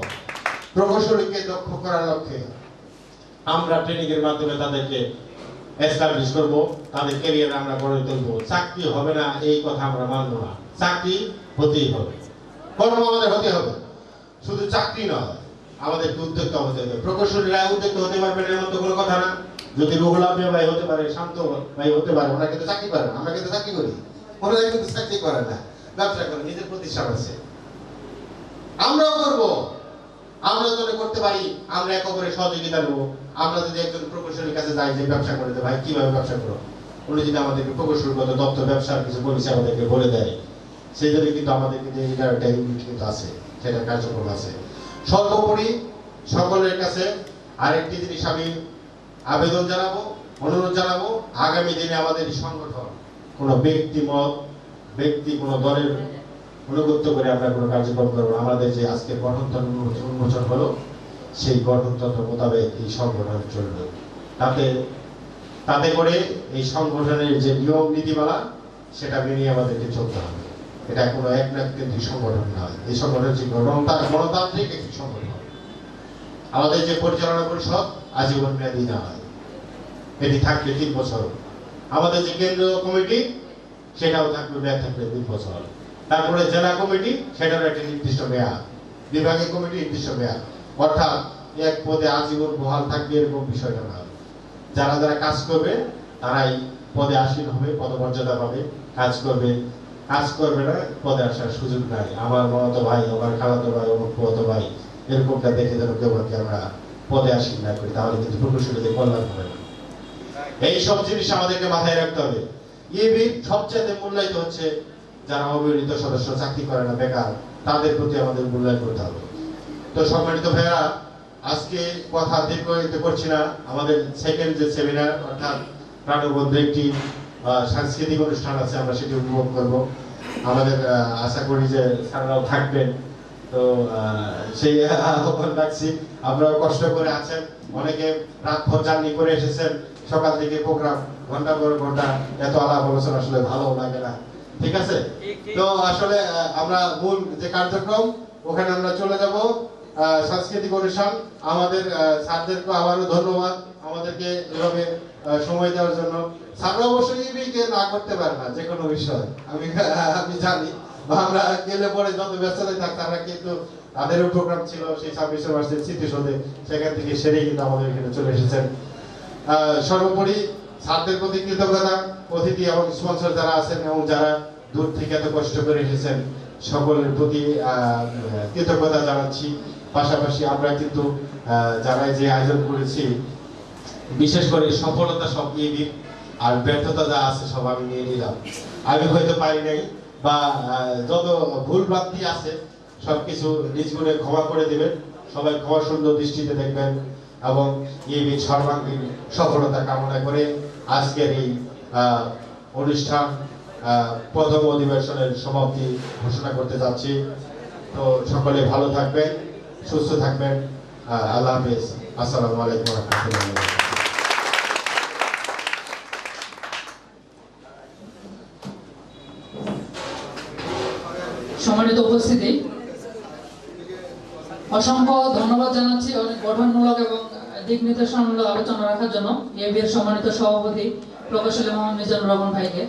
S5: প্রকৌশলীকে দক্ষ করার লক্ষ্যে আমরা ট্রেনিং এর মাধ্যমে তাদেরকে এস্টাবলিশ করব, তাদের ক্যারিয়ার আমরা গড়ে তুলবো। চাকরি হবে না এই কথা আমরা মানব না, চাকরি হতেই হবে, কর্ম আমাদের হতে হবে। শুধু চাকরি নয়, আমাদের উদ্যোক্তা হতে হবে। প্রকৌশলীরা উদ্যোক্তা হতে পারবেন এমন তো কোনো কথা না। যদি রুহুল আমিন ভাই হতে পারে, শান্ত ভাই হতে পারে, ওনারা কিন্তু চাকরি করে না, আমরা কিন্তু চাকরি করি, ওনারা কিন্তু চাকরি করে না, ব্যবসা করে, নিজের প্রতিষ্ঠান আছে। আমরাও করবো, আমরা যদি করতে পারি আমরা একে অপরের সহযোগিতা নেবো। আমরা যদি একজন প্রকৌশলীর কাছে যাই যে ব্যবসা করে, ভাই কিভাবে ব্যবসা করো, উনি যদি আমাদেরকে প্রকৌশলগত দপ্তর ব্যবসার কিছু পলিসি আমাদেরকে বলে দেয়, সেই জন্য কিন্তু আমাদের কিন্তু এটা একটা ইউনিট কিন্তু আছে, সেটার কার্যক্রম আছে। সর্বোপরি সকলের কাছে আরেকটি জিনিস আমি আবেদন জানাবো, অনুরোধ জানাবো, আগামী দিনে আমাদের সংগঠন কোনো ব্যক্তি কোনো দলের অনুগত্য করে আমরা কোনো কার্যক্রম করবো। আমাদের যে আজকে গঠনতন্ত্র উন্মোচন হলো, সেই গঠনতন্ত্র মোতাবেক এই সংগঠন চলবে। তাতে করে এই সংগঠনের যে নিয়ম নীতিমালা সেটা মেনে আমাদেরকে চলতে হবে। এটা কোনো একনায়ককেন্দ্রিক সংগঠন নয়, এই সংগঠন হচ্ছে গণতান্ত্রিক একটি সংগঠন। আমাদের যে পরিচালনা পরিষদ আজীবন মেয়াদী না হয়, এটি থাকবে 3 বছর। আমাদের যে কেন্দ্রীয় কমিটি সেটাও থাকবে, মেয়াদ থাকবে 2 বছর। তারপরে জেলা কমিটি সেটারও একটা নির্দিষ্ট মেয়াদ, বিভাগীয় কমিটি নির্দিষ্ট মেয়াদ। অর্থাৎ এক পদে আজীবন বহাল থাকবে এরকম বিষয়টা না। যারা যারা কাজ করবে তারাই পদে আসীন হবে, পদমর্যাদা পাবে, কাজ করবে না, পদে আসার সুযোগ নাই। আমার মামাতো ভাই, আমার খালাতো ভাই, আমার ফুফাতো ভাই, এরকমটা দেখে যেন কেবলকে আমরা পদে আসীন না করি, তাহলে কিন্তু প্রকৌশলীদের কল্যাণ হবে না। এই সব জিনিস আমাদেরকে মাথায় রাখতে হবে। ইএবির সবচেয়ে মূল্যায়িত হচ্ছে যারা অবহেলিত সদস্য, চাকরি করে না, বেকার, তাদের প্রতি আমাদের মূল্যায়ন করতে হবে। তো সম্মানিত ভাইরা, আজকে কথা দীর্ঘায়িত করছি না। আমাদের সেকেন্ড যে সেমিনার অর্থাৎ প্রাণবন্ধ একটি সাংস্কৃতিক অনুষ্ঠান আছে, আমরা সেটি উপভোগ করব। আমাদের আশা করি যে স্যাররাও থাকবেন, তো সেই আহ্বান রাখছি। আপনারা কষ্ট করে আছেন, অনেকে রাতভর জার্নি করে এসেছেন, সকাল থেকে প্রোগ্রাম, ঘন্টা পর ঘন্টা, এত আলাপ আলোচনা আসলে ভালো লাগে না, ঠিক আছে? তো আসলে আমরা মূল যে কার্যক্রম ওখানে আমরা চলে যাব। সাংস্কৃতিক অনুষ্ঠান। আমাদের স্যারদেরকে আবারও ধন্যবাদ আমাদেরকে এভাবে সময় দেওয়ার জন্য। স্যাররা অবশ্যই ইবিকে না করতে পারে না যে কোনো বিষয়, আমি জানি, বা আমরা গেলে পরে যত ব্যস্ততায় থাক, তারা কিন্তু তাদেরও প্রোগ্রাম ছিল সেই 26শে মার্চের স্মৃতিসৌধে, সেখান থেকে সেরেই কিন্তু আমাদের এখানে চলে এসেছেন। সর্বোপরি স্যারদের প্রতি কৃতজ্ঞতা, অতিথি এবং স্পন্সর যারা আছেন এবং যারা দূর থেকে এত কষ্ট করে এসেছেন সকলের প্রতি কৃতজ্ঞতা জানাচ্ছি। পাশাপাশি আমরা কিন্তু যারা যে আয়োজন করেছি, বিশেষ করে সফলতা সব ইবির, আর ব্যর্থতা যা আছে সব আমি নিয়ে নিলাম। আমি হয়তো পারি নাই, বা যত ভুল ভ্রান্তি আছে সবকিছু নিজ গুণে ক্ষমা করে দেবেন। সবাই ক্ষমা সুন্দর দৃষ্টিতে দেখবেন এবং ইবির সর্বাঙ্গীন সফলতা কামনা করে আজকের এই অনুষ্ঠান প্রথম অধিবেশনের সমাপ্তি ঘোষণা করতে যাচ্ছি। তো সকলে ভালো থাকবেন, সুস্থ থাকবেন। আল্লাহ হাফেজ। আসসালামু আলাইকুম ওয়া রাহমাতুল্লাহি।
S2: সম্মানিত উপস্থিতি, অসংখ্য ধন্যবাদ জানাচ্ছি অনেক গঠনমূলক এবং দিক নির্দেশনামূলক আলোচনা রাখার জন্য ইবির সম্মানিত সভাপতি প্রকৌশলী মোহাম্মদ মিজানুর রহমান ভাইকে।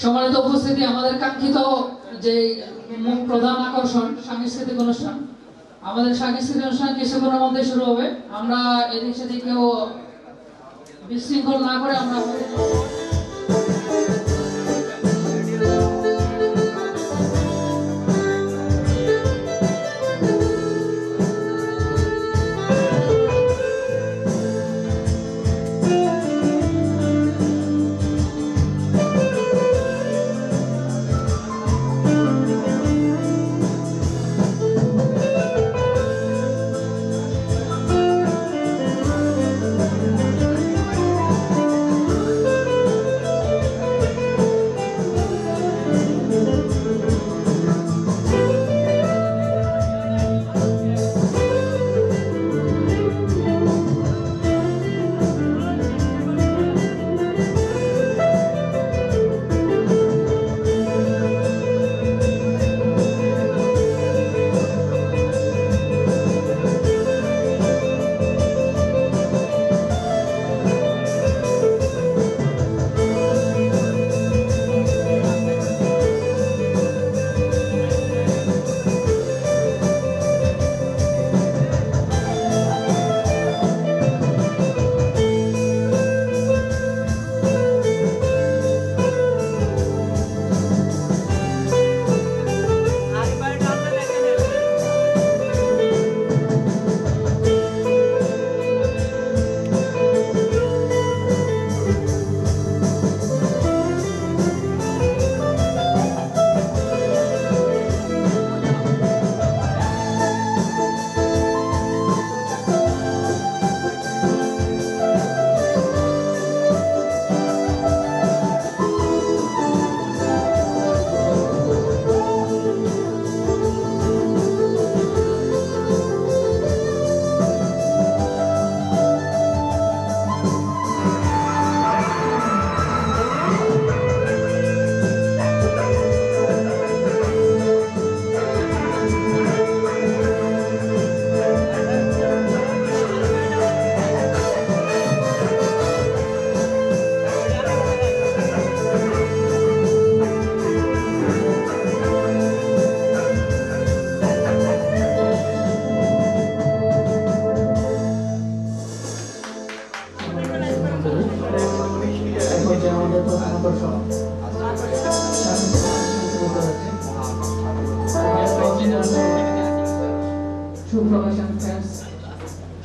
S2: সম্মানিত উপস্থিতি, আমাদের কাঙ্ক্ষিত যে প্রধান আকর্ষণ সাংস্কৃতিক অনুষ্ঠান, আমাদের সাংস্কৃতিক অনুষ্ঠান কিছুক্ষণের মধ্যে শুরু হবে। আমরা এদিক সেদিকেও বিশৃঙ্খল না করে আমরা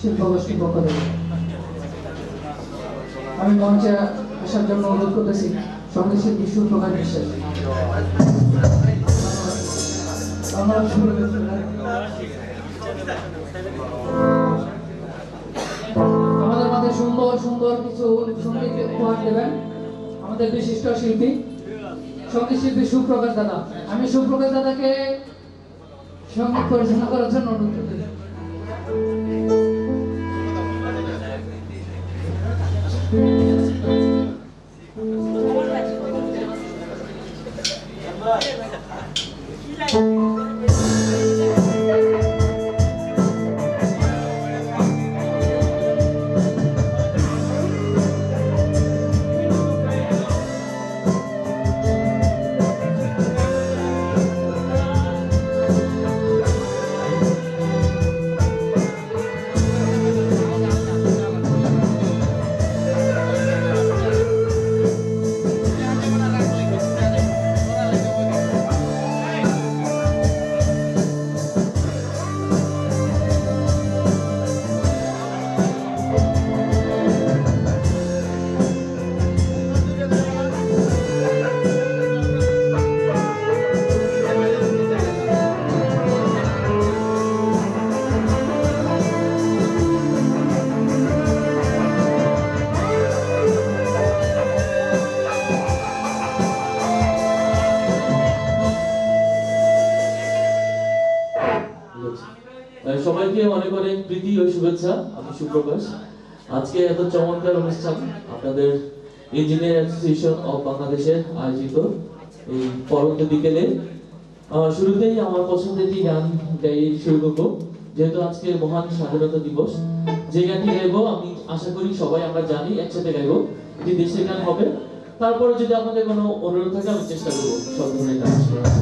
S2: শিল্পগোষ্ঠী পক্ষ থেকে আমি মঞ্চে আসার জন্য অনুরোধ করতেছি সঙ্গীত শিল্পী সুপ্রকাশ বিশ্বাস। আমাদের মাঝে সুন্দর সুন্দর কিছু সঙ্গীত উপহার দেবেন আমাদের বিশিষ্ট শিল্পী সঙ্গীত শিল্পী সুপ্রকাশ দাদা। আমি সুপ্রকাশ দাদাকে সঙ্গীত পরিচালনা করার জন্য অনুরোধ করতেছি।
S6: সবাইকে অনেক অনেক প্রীতি ও শুভেচ্ছা। আমি সুপ্রকাশ। আজকে এত চমৎকার অনুষ্ঠান আপনাদের ইঞ্জিনিয়ার অ্যাসোসিয়েশন অফ বাংলাদেশের আয়োজিত এই পরন্ত বিকেলে শুরুতেই আমার পছন্দের একটি গান গাই শুরু করবো। যেহেতু আজকে মহান স্বাধীনতা দিবস, যে গানটি গাইবো আমি আশা করি সবাই আমরা জানি, একসাথে গাইবো। এটি দেশের গান হবে। তারপরে যদি আপনাদের কোনো অনুরোধ থাকে আমি চেষ্টা করবো সব ধরনের গান শোনার।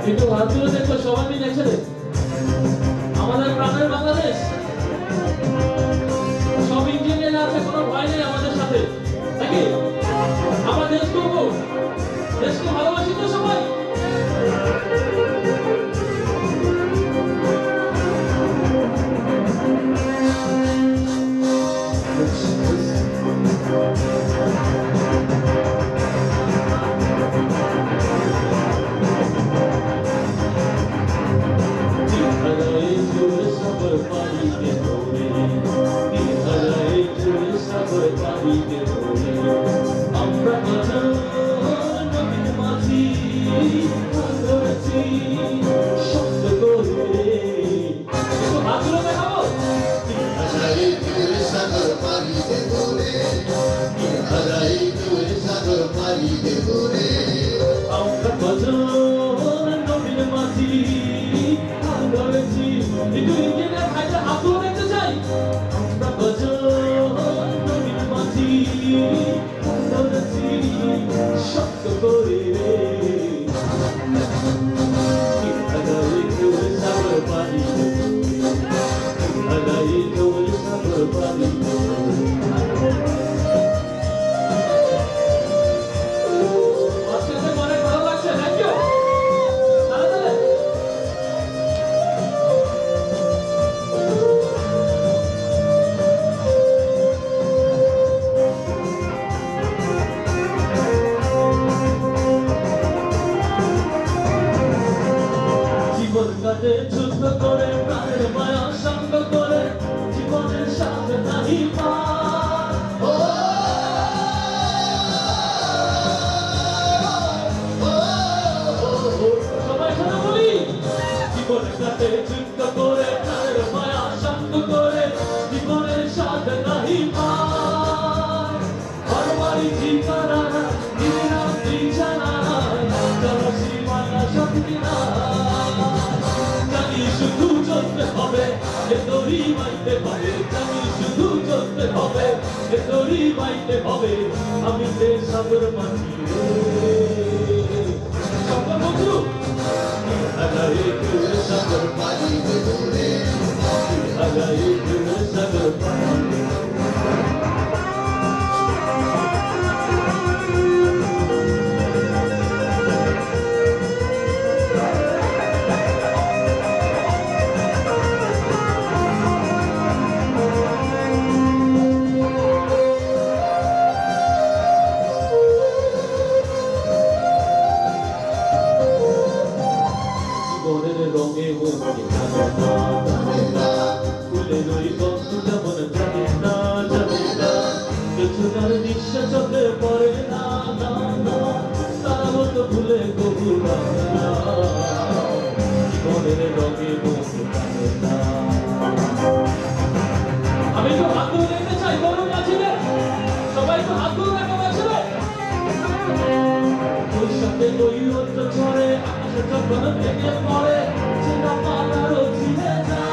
S6: একটু হাতগুলো দেখো সবাই মিলে একসাথে। আমাদের প্রাণের বাংলাদেশ, সব ইঞ্জিনিয়ার আছে, কোনো ভয় নেই আমাদের সাথে, নাকি? আমরা দেশ করবো, দেশকে ভালোবাসি তো সবাই। যুদ্ধ করে প্রাণের মায়া সঙ্গ করে জীবনের সাথে নাহি সবাই শোনা বলি, জীবনের সাথে যুদ্ধ করে প্রাণের মায়া সঙ্গ করে জীবনের সাথে নাহি পারবারি ঠিকানা নিরা ঠিকানা চলো সীমানা শক্তি না শুধু চলতে হবে, এ দড়ি বাইতে হবে, জানি শুধু চলতে হবে, এ দড়ি বাইতে হবে, আমি দেশ সাগর মাঝি সকল বন্ধু হাজারে তুলে সাগর পানি দেবরে হাজারে তুলে সাগর পানি চোখে পড়ে না তারা মতো ভুলে কবুলা জীবনের রঙে না। আমি তো হাত ধরে রেখে চাই বলুন আছিলেন সবাই তো হাত ধরে রাখা পারছিল ওই সাথে ওই রোদ্র ছড়ে আকাশে যখন ভেঙে পড়ে সেটা পাতারও ছিঁড়ে যায়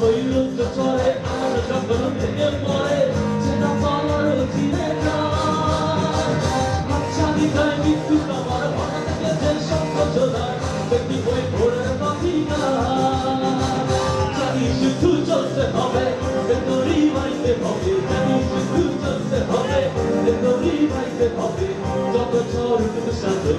S6: ওই রোদ্র ছড়ে আকাশে যখন ভেঙে পড়ে সেটা পাতারও ছিঁড়ে যায় আচ্ছা দিঘায় মৃত্যু আমার ভাড়া থেকে যে সব জোড়ায় ব্যক্তি বই ভোরের পাখি না জানি শুধু চলতে হবে দড়ি বাইতে হবে জানি শুধু চলতে হবে দড়ি বাইতে হবে যত ঝড় সাথে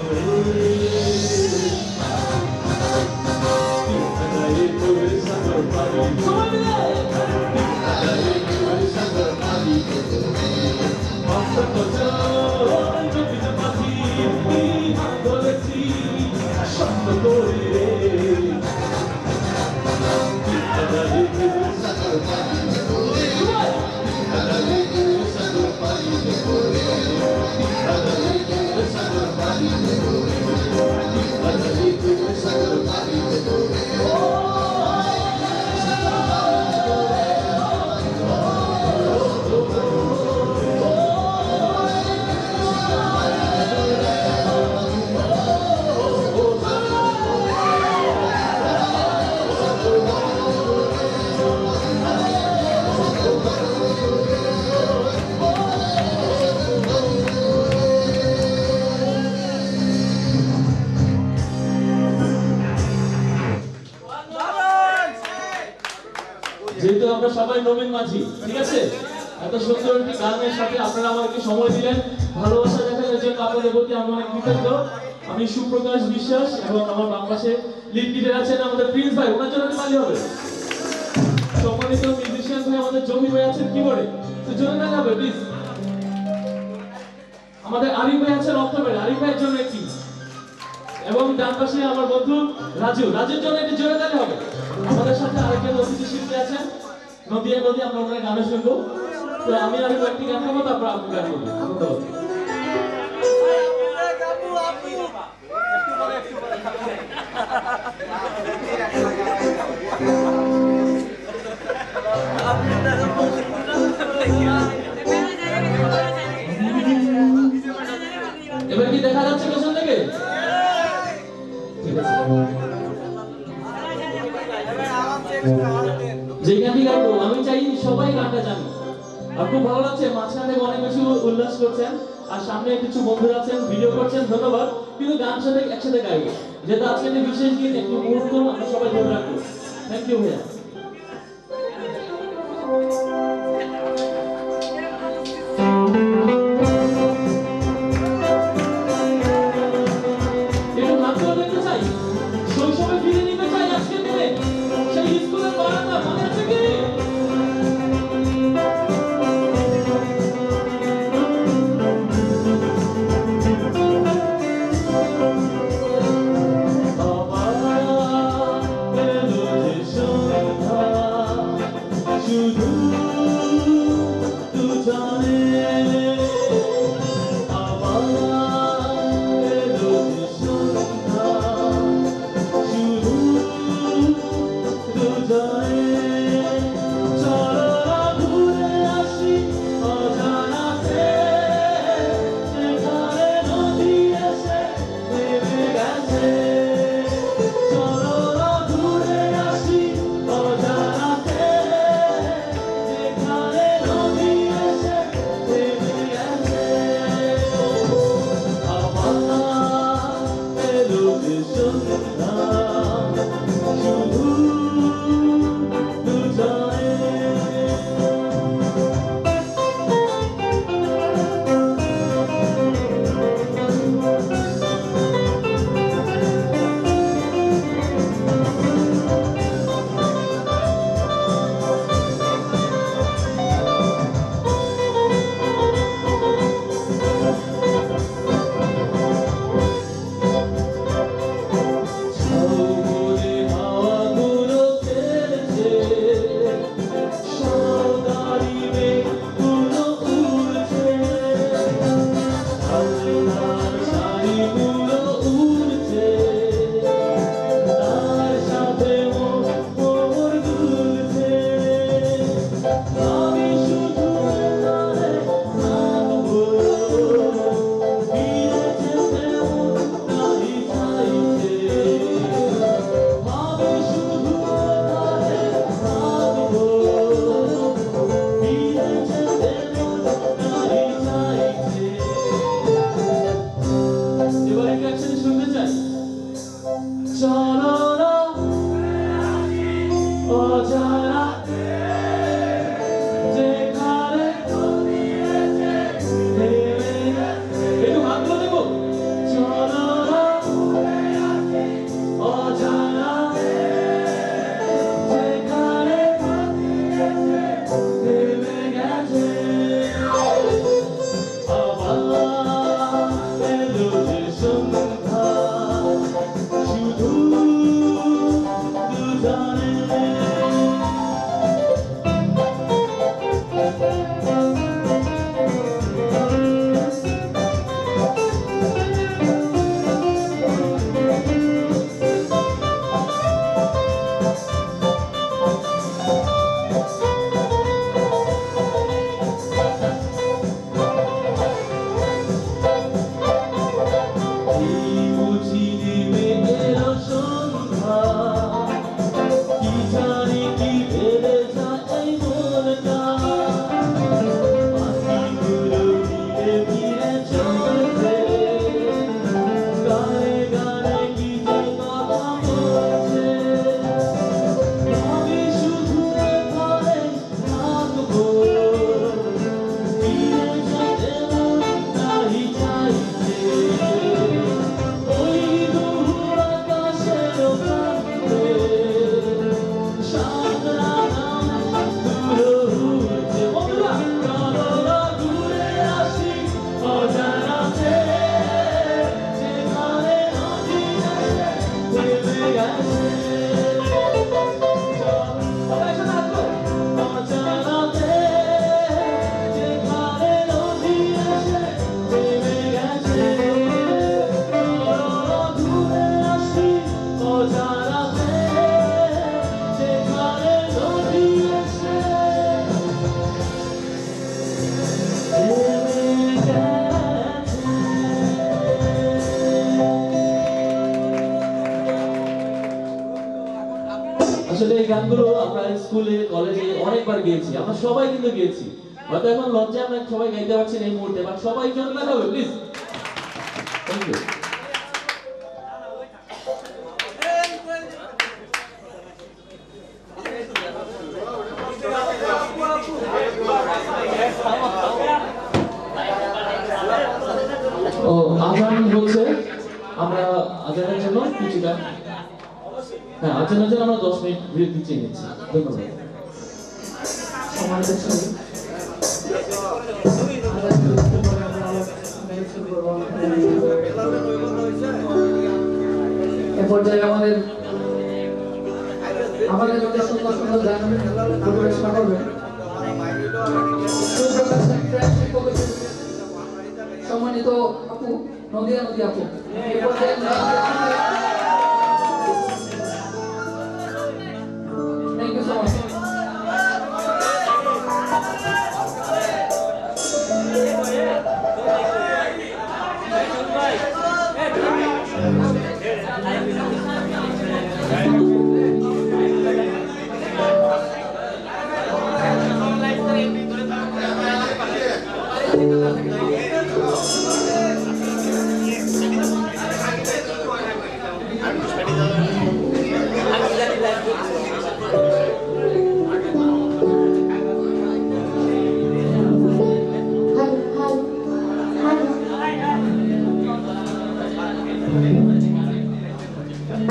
S6: করি রে যেহেতু আমরা সবাই নবীন মাঝি, ঠিক আছে, এত সুন্দর একটি গানের সাথে আপনারা আমাকে সময় দিলেন, ভালোবাসা দেখানোর জন্য আপনাদের প্রতি আমি অনেক কৃতজ্ঞ। আমি সুপ্রকাশ বিশ্বাস এবং আমার বাম পাশে লিড গিটার আছেন আমাদের প্রিন্স ভাই, ওনার জন্য তালি হবে। সম্মানিত মিউজিশিয়ান ভাই আমাদের জমি ভাই আছেন কিবোর্ডে, তো জোরে তালি হবে প্লিজ। আমাদের আরিফ ভাই আছেন অক্টোবরে, আরিফ ভাইয়ের জন্য একটি, এবং ডান পাশে আমার বন্ধু রাজু, রাজুর জন্য একটি জোরে তালি হবে। আমাদের সাথে আরেকজন অতিথি শিল্পী আছেন নদিয়া নদী, আমরা ওনার গানে শুনবো। তো আমি আরো কয়েকটি গান গাবো, তারপর আপনি গান করবেন। ধন্যবাদ। এবার কি দেখা যাচ্ছে পেছন থেকে? ঠিক আছে, যে গানটি গাইবো আমি চাই সবাই গানটা জানি। আর খুব ভালো লাগছে, মাঝখানে অনেক বেশি উল্লাস করছেন, আর সামনে কিছু বন্ধুরা আছেন ভিডিও করছেন, ধন্যবাদ। কিন্তু গান সাথে একসাথে গাইবো, যেহেতু আজকে একটা বিশেষ দিন, একটু মুহূর্ত আমরা সবাই ধরে রাখবো। থ্যাংক ইউ ভাইয়া। একটু ভাগ করে দেখতে চাই, শৈশবে ফিরে নিতে চাই আজকে দিনে, সেই স্কুলের বারান্দা মনে আছে কি? শুধু আসলে এই গানগুলো আমরা স্কুলে কলেজে অনেকবার গেয়েছি, আমরা সবাই কিন্তু গেয়েছি। হয়তো এখন লজ্জায় আমরা সবাই গাইতে পারছি না এই মুহূর্তে, বাট সবাই জোরে লাগাবে প্লিজ। Thank you. ও আজান বলছে, আমরা আজানের জন্য কিছুটা, হ্যাঁ আজানের জন্য আমরা 10 মিনিট বিরতি চেয়ে নিচ্ছি। ধন্যবাদ।
S2: সম্মানিত সবাই, এ পর্যায়ে আমাদের মধ্যে সুন্দর সুন্দর গান পরিবেশনা করবেন সম্মানিত আপু নদিয়া আপু। এ পর্যায়ে থ্যাংক ইউ সো মাচ।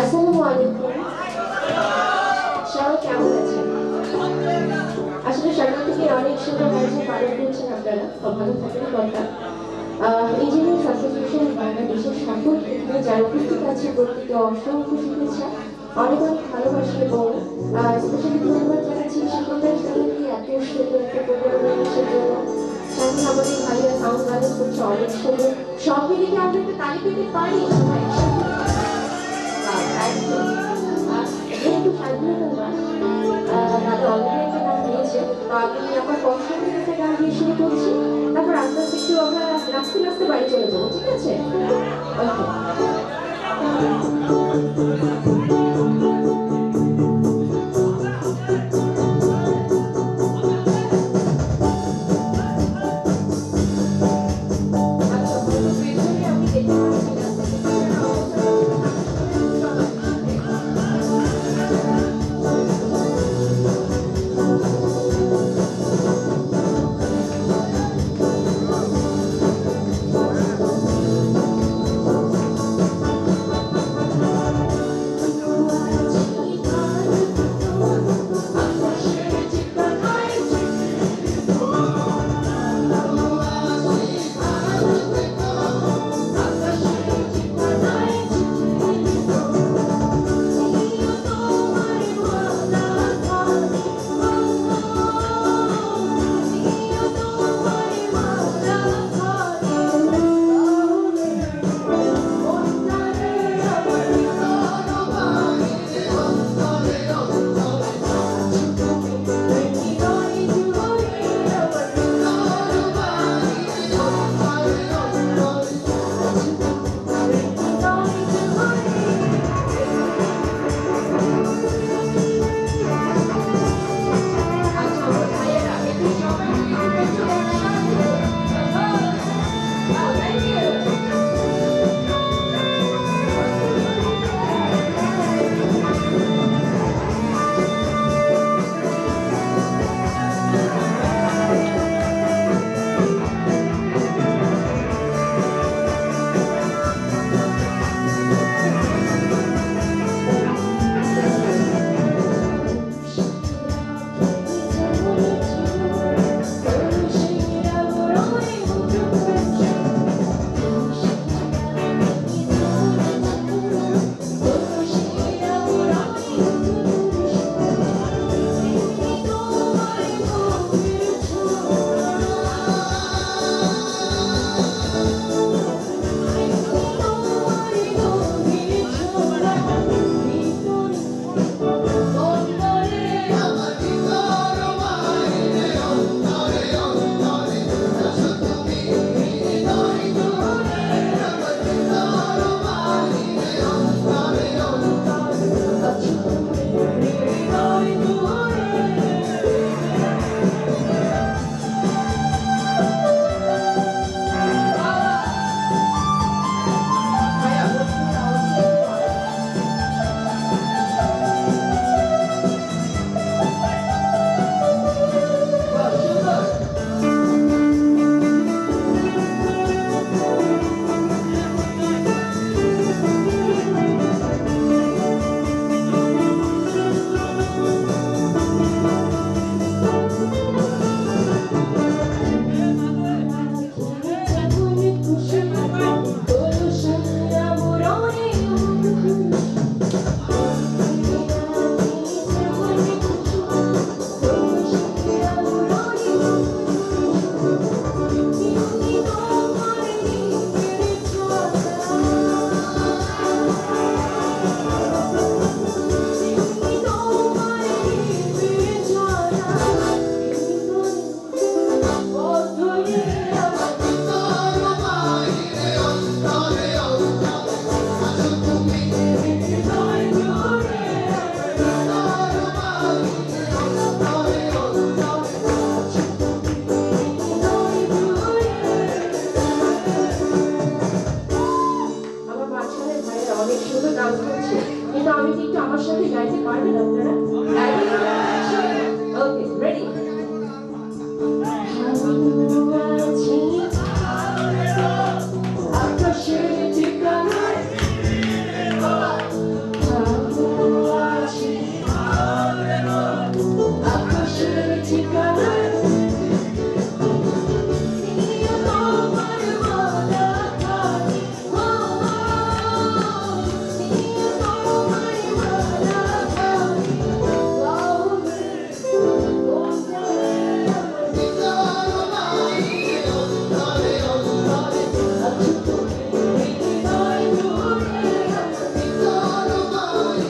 S7: আসসালামু আলাইকুম। সবাই কেমন আছেন? আসলে সকাল থেকে অনেক সুন্দর কাজে পালন করছেন আপনারা, ভালো থাকার কথা। ইঞ্জিনিয়ার্স অ্যাসোসিয়েশন বাংলাদেশের সকল ক্ষেত্রে যারা উপস্থিত আছে প্রত্যেকে অসংখ্য শুভেচ্ছা, অনেক অনেক ভালোবাসা এবং স্পেশালি ধন্যবাদ জানাচ্ছি শিক্ষকদের সবাইকে এত সুন্দর একটা প্রোগ্রাম আসার জন্য। সাথে আমাদের ভাইয়া সাউন্ড ব্যালেন্স করছে অনেক সুন্দর। সব মিলিয়ে আমরা একটা তালি পেতে পারি সবাই যেহেতু স্বাধীনতা মাস, তাদের অলরেডি একটা গান দিয়েছে, তো আমি আমার পছন্দের একটা গান দিয়ে শুরু করছি, তারপর আস্তে আস্তে একটু আমরা নাচতে নাচতে বাড়ি চলে যাবো, ঠিক আছে? ওকে। কিন্তু আমি কি একটু আমার সাথে গাইতে পারবেন আপনারা? ওকে, রেডি?